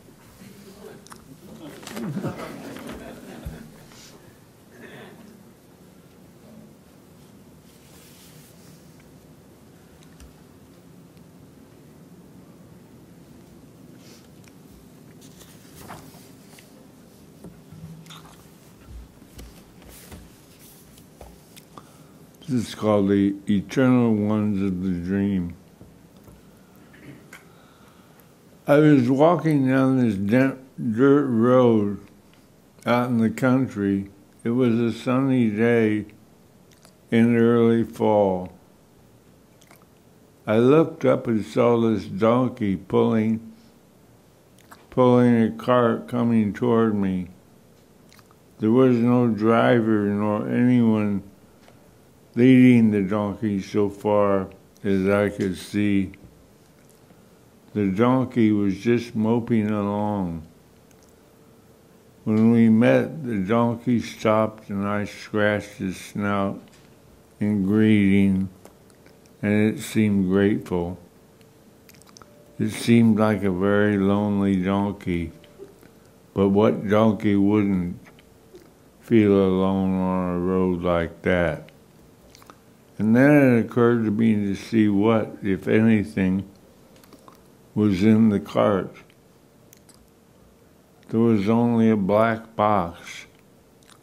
Speaker 3: This is called The Eternal Ones of the Dream. I was walking down this dirt road out in the country. It was a sunny day in early fall. I looked up and saw this donkey pulling a cart coming toward me. There was no driver nor anyone leading the donkey so far as I could see. The donkey was just moping along. When we met, the donkey stopped and I scratched his snout in greeting, and it seemed grateful. It seemed like a very lonely donkey, but what donkey wouldn't feel alone on a road like that? And then it occurred to me to see what, if anything, was in the cart. There was only a black box,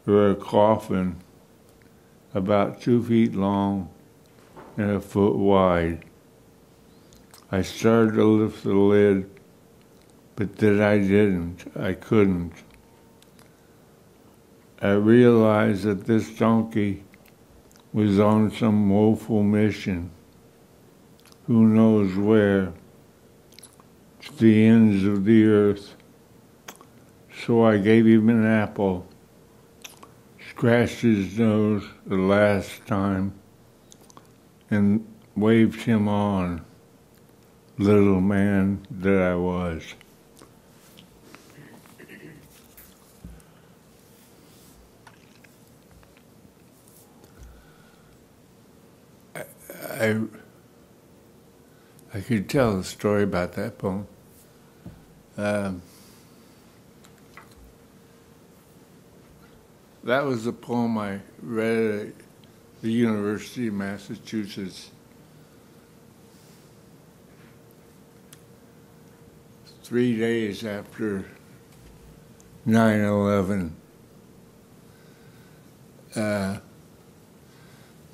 Speaker 3: or a coffin, about 2 feet long and a foot wide. I started to lift the lid, but then I didn't. I couldn't. I realized that this donkey was on some woeful mission, who knows where, to the ends of the earth. So I gave him an apple, scratched his nose the last time, and waved him on, little man that I was. I could tell a story about that poem. That was a poem I read at the University of Massachusetts. 3 days after 9/11.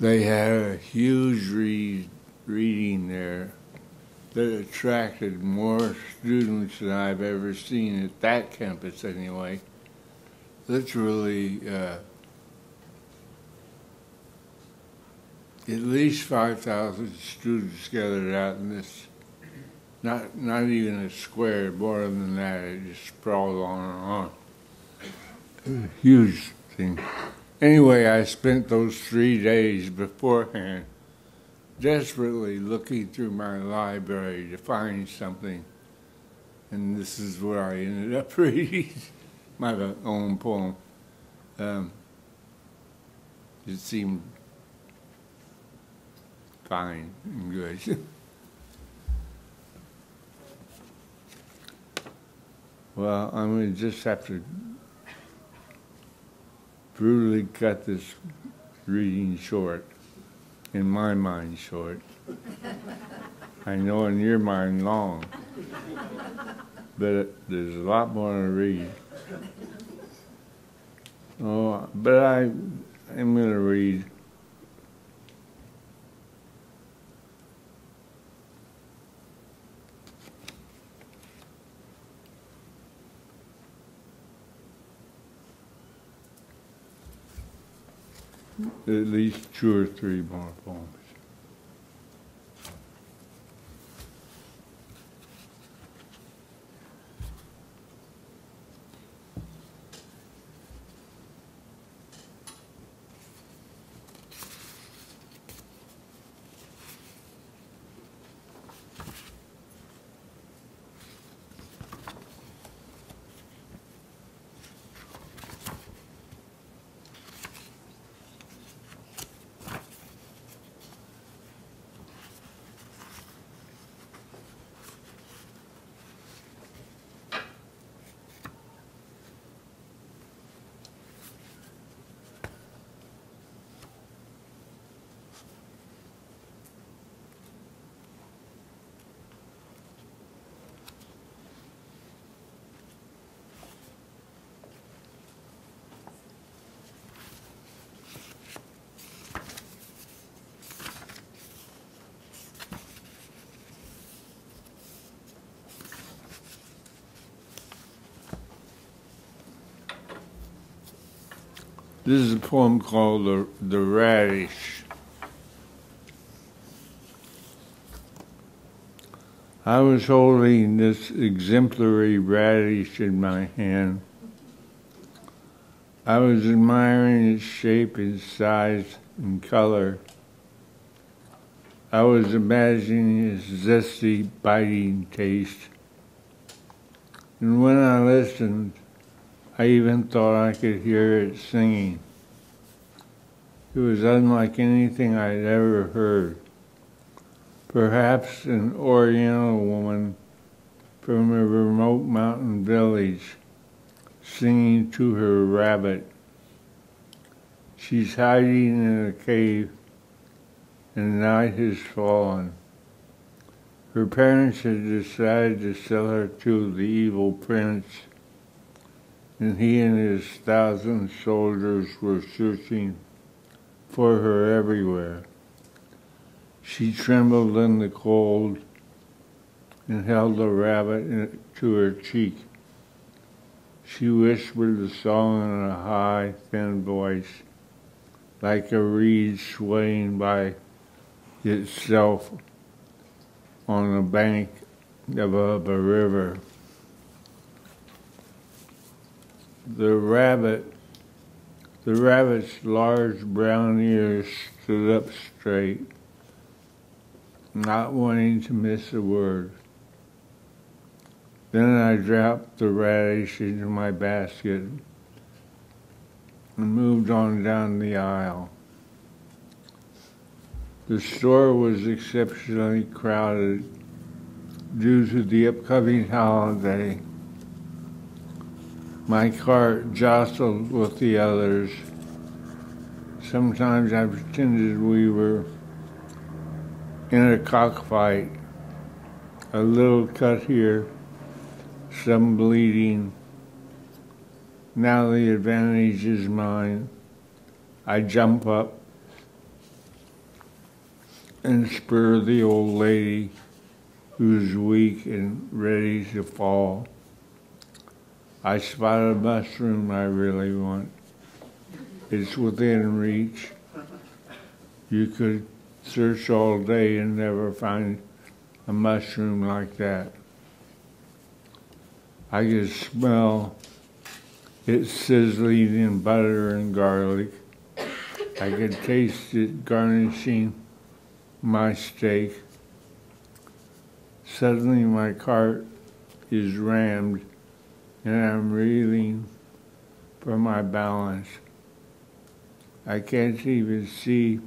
Speaker 3: They had a huge reading there that attracted more students than I've ever seen at that campus anyway. Literally at least 5,000 students gathered out in this, not even a square, more than that. It just sprawled on and on. Huge thing. Anyway, I spent those 3 days beforehand desperately looking through my library to find something. And this is what I ended up reading, my own poem. It seemed fine and good. Well, I'm going to just have to brutally cut this reading short, in my mind short. I know in your mind long, but there's a lot more to read. Oh, but I'm going to read. At least 2 or 3 more poems. This is a poem called The Radish. I was holding this exemplary radish in my hand. I was admiring its shape and size and color. I was imagining its zesty, biting taste. And when I listened, I even thought I could hear it singing. It was unlike anything I'd ever heard. Perhaps an Oriental woman from a remote mountain village singing to her rabbit. She's hiding in a cave, and night has fallen. Her parents had decided to sell her to the evil prince, and he and his 1,000 soldiers were searching for her everywhere. She trembled in the cold and held the rabbit to her cheek. She whispered a song in a high, thin voice, like a reed swaying by itself on the bank of a river. The rabbit's large brown ears stood up straight, not wanting to miss a word. Then I dropped the radish into my basket and moved on down the aisle. The store was exceptionally crowded due to the upcoming holiday. My cart jostled with the others. Sometimes I pretended we were in a cockfight. A little cut here, some bleeding. Now the advantage is mine. I jump up and spur the old lady who's weak and ready to fall. I spot a mushroom I really want. It's within reach. You could search all day and never find a mushroom like that. I could smell it sizzling in butter and garlic. I could taste it garnishing my steak. Suddenly my cart is rammed and I'm reeling for my balance. I can't even see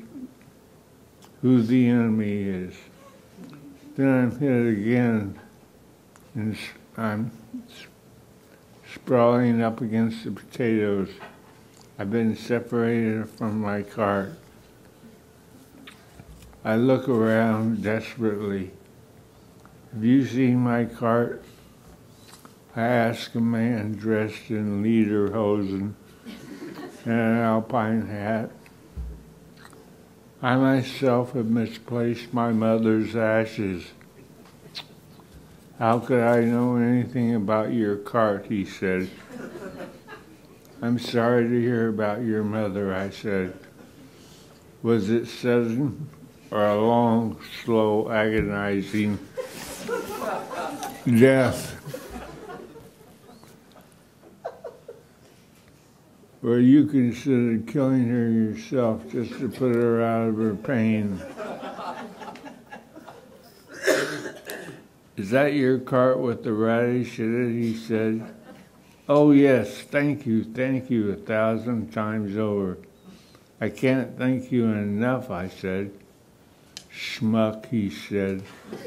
Speaker 3: who the enemy is. Then I'm hit again and I'm sprawling up against the potatoes. I've been separated from my cart. I look around desperately. Have you seen my cart? I ask a man dressed in lederhosen and an alpine hat. I myself have misplaced my mother's ashes. How could I know anything about your cart, he said. I'm sorry to hear about your mother, I said. Was it sudden or a long, slow, agonizing death? Or you considered killing her yourself just to put her out of her pain? Is that your cart with the radish in it? He said. Oh yes, thank you 1,000 times over. I can't thank you enough, I said. Schmuck, he said. The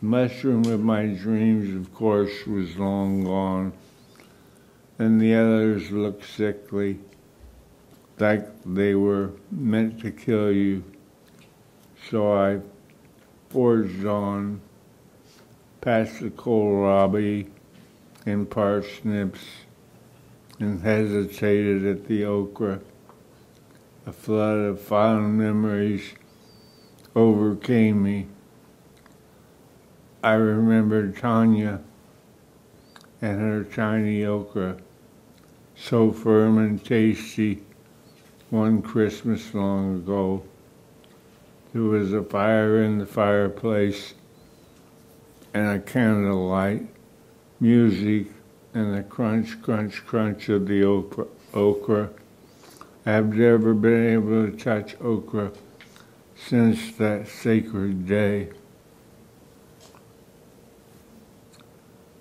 Speaker 3: mushroom of my dreams, of course, was long gone, and the others looked sickly, like they were meant to kill you. So I forged on, past the kohlrabi and parsnips, and hesitated at the okra. A flood of fond memories overcame me. I remembered Tanya and her tiny okra, so firm and tasty, one Christmas long ago. There was a fire in the fireplace and a candlelight, music, and the crunch, crunch, crunch of the okra. I've never been able to touch okra since that sacred day.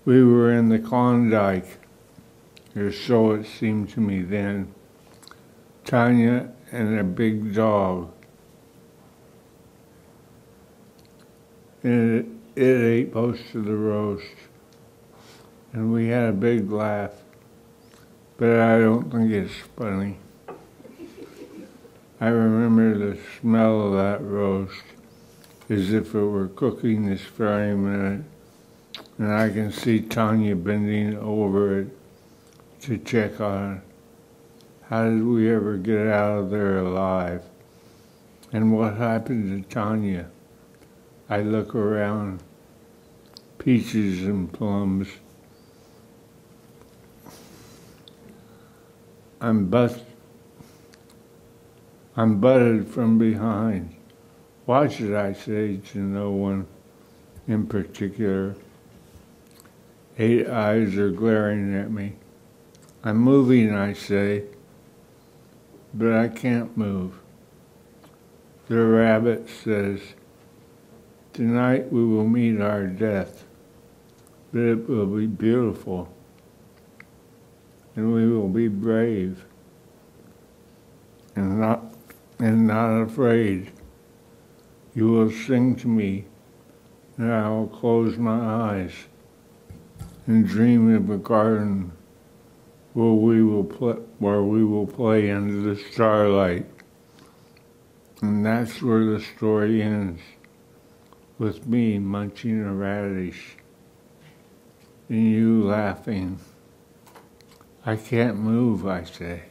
Speaker 3: We were in the Klondike, or so it seemed to me then. Tanya and a big dog. And it ate most of the roast. And we had a big laugh, but I don't think it's funny. I remember the smell of that roast as if it were cooking this very minute, and I can see Tanya bending over it to check on it. How did we ever get out of there alive? And what happened to Tanya? I look around, peaches and plums. I'm butted from behind. Why should I say to no one in particular? 8 eyes are glaring at me. I'm moving, I say, but I can't move. The rabbit says, tonight we will meet our death, but it will be beautiful, and we will be brave, and not afraid. You will sing to me, and I will close my eyes and dream of a garden where we will play under the starlight. And that's where the story ends, with me munching a radish and you laughing. I can't move, I say.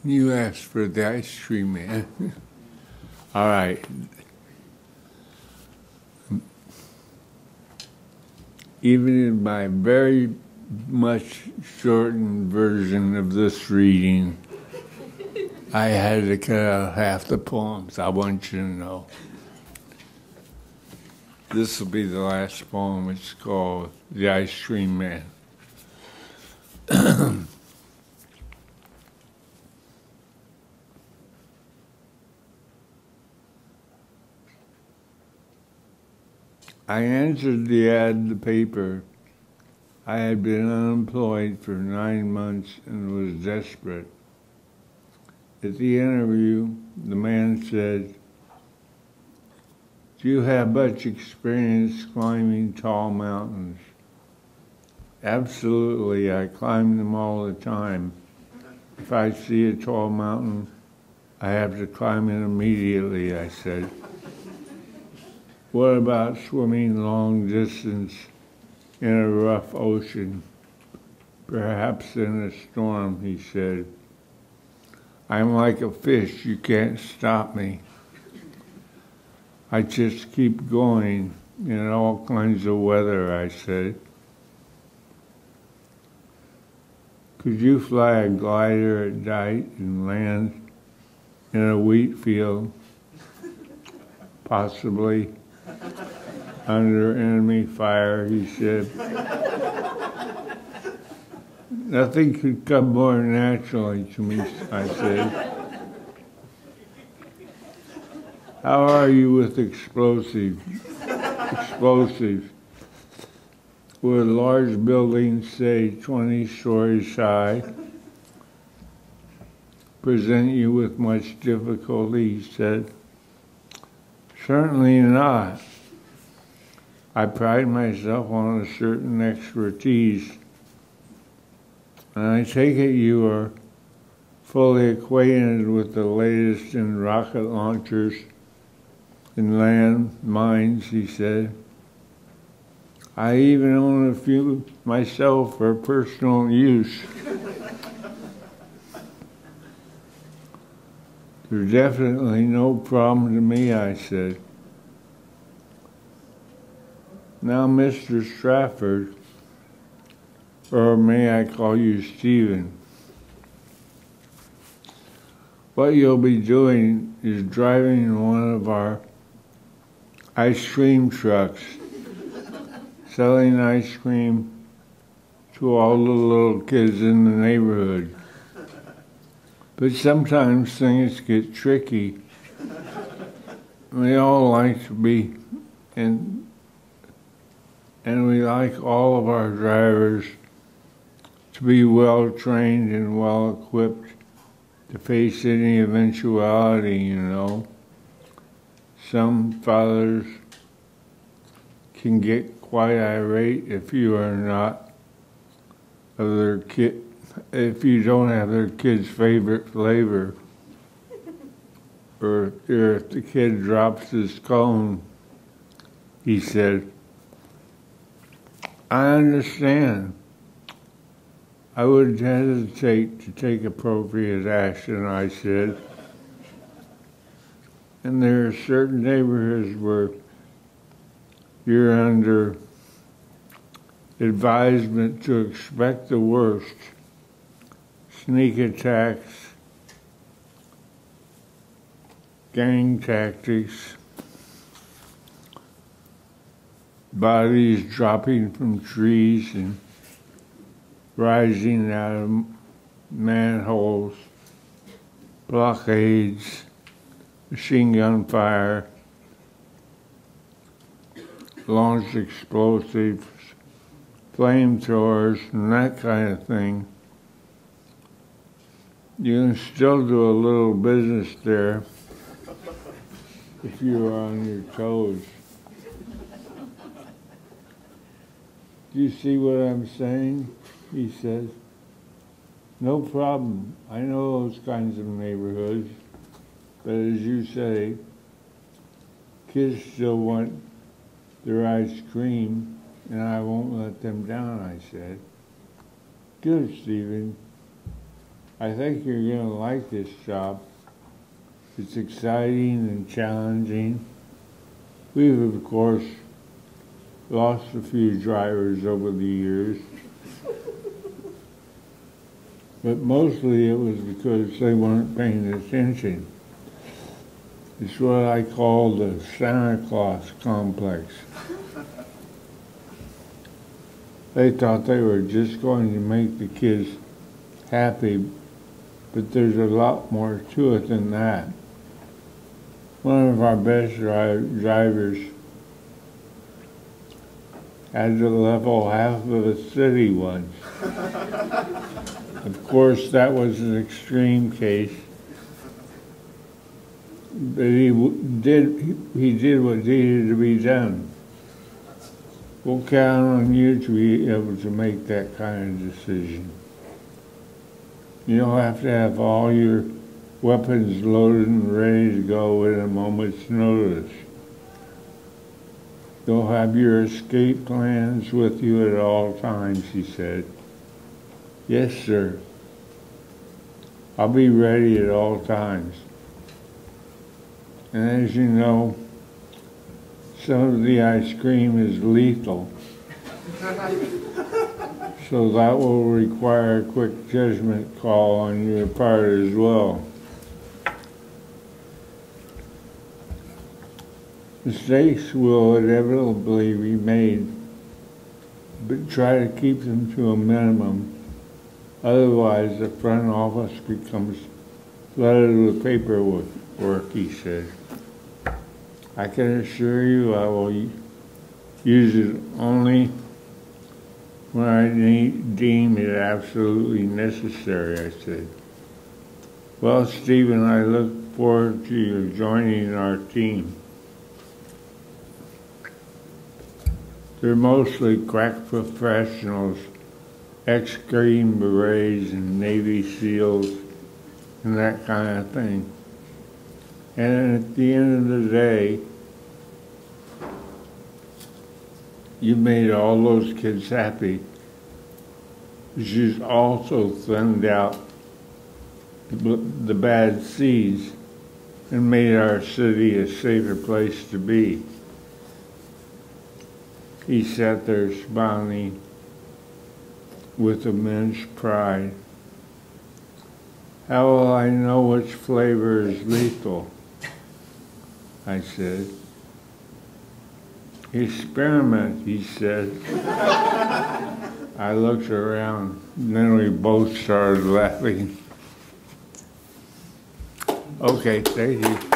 Speaker 3: You asked for the ice cream, man. All right. Even in my very much shortened version of this reading, I had to cut out half the poems. I want you to know. This will be the last poem. It's called The Ice Cream Man. I answered the ad in the paper. I had been unemployed for 9 months and was desperate. At the interview, the man said, "Do you have much experience climbing tall mountains?" "Absolutely, I climb them all the time. If I see a tall mountain, I have to climb it immediately," I said. "What about swimming long distance in a rough ocean, perhaps in a storm?" he said. "I'm like a fish, you can't stop me. I just keep going in all kinds of weather," I said. "Could you fly a glider at night and land in a wheat field? Possibly. Under enemy fire," he said. "Nothing could come more naturally to me," I said. "How are you with explosives? Would large buildings, say 20 stories high, present you with much difficulty?" he said. "Certainly not. I pride myself on a certain expertise, and I take it you are fully acquainted with the latest in rocket launchers and land mines," he said. "I even own a few myself for personal use." "There's definitely no problem to me," I said. "Now, Mr. Stratford, or may I call you Stephen, what you'll be doing is driving one of our ice cream trucks, selling ice cream to all the little kids in the neighborhood. But sometimes things get tricky. We all like to be, and we like all of our drivers to be well trained and well equipped to face any eventuality, you know. Some fathers can get quite irate if you are not of their kid, if you don't have their kid's favorite flavor, or if the kid drops his cone," he said. "I understand. I wouldn't hesitate to take appropriate action," I said. "And there are certain neighborhoods where you're under advisement to expect the worst: sneak attacks, gang tactics, bodies dropping from trees and rising out of manholes, blockades, machine gun fire, launched explosives, flamethrowers, and that kind of thing. You can still do a little business there if you are on your toes. Do you see what I'm saying?" he says. "No problem. I know those kinds of neighborhoods. But as you say, kids still want their ice cream, and I won't let them down," I said. "Good, Stephen. I think you're going to like this job. It's exciting and challenging. We've, of course, lost a few drivers over the years. But mostly it was because they weren't paying attention. It's what I call the Santa Claus complex. They thought they were just going to make the kids happy, but there's a lot more to it than that. One of our best drivers had to level half of a city once. Of course, that was an extreme case, but he did what needed to be done. We'll count on you to be able to make that kind of decision. You don't have to have all your weapons loaded and ready to go at a moment's notice. You'll have your escape plans with you at all times, he said. Yes, sir. I'll be ready at all times. And as you know, some of the ice cream is lethal. So that will require a quick judgment call on your part as well. Mistakes will inevitably be made, but try to keep them to a minimum. Otherwise, the front office becomes flooded with paperwork, he said. I can assure you I will use it only when I deem it absolutely necessary, I said. Well, Stephen, I look forward to your joining our team. They're mostly crack professionals, ex-Green Berets and Navy SEALs and that kind of thing. And at the end of the day, you made all those kids happy, but you've also thinned out the bad seeds and made our city a safer place to be. He sat there smiling with immense pride. How will I know which flavor is lethal? I said. Experiment, he said. I looked around, and then we both started laughing. Okay, thank you.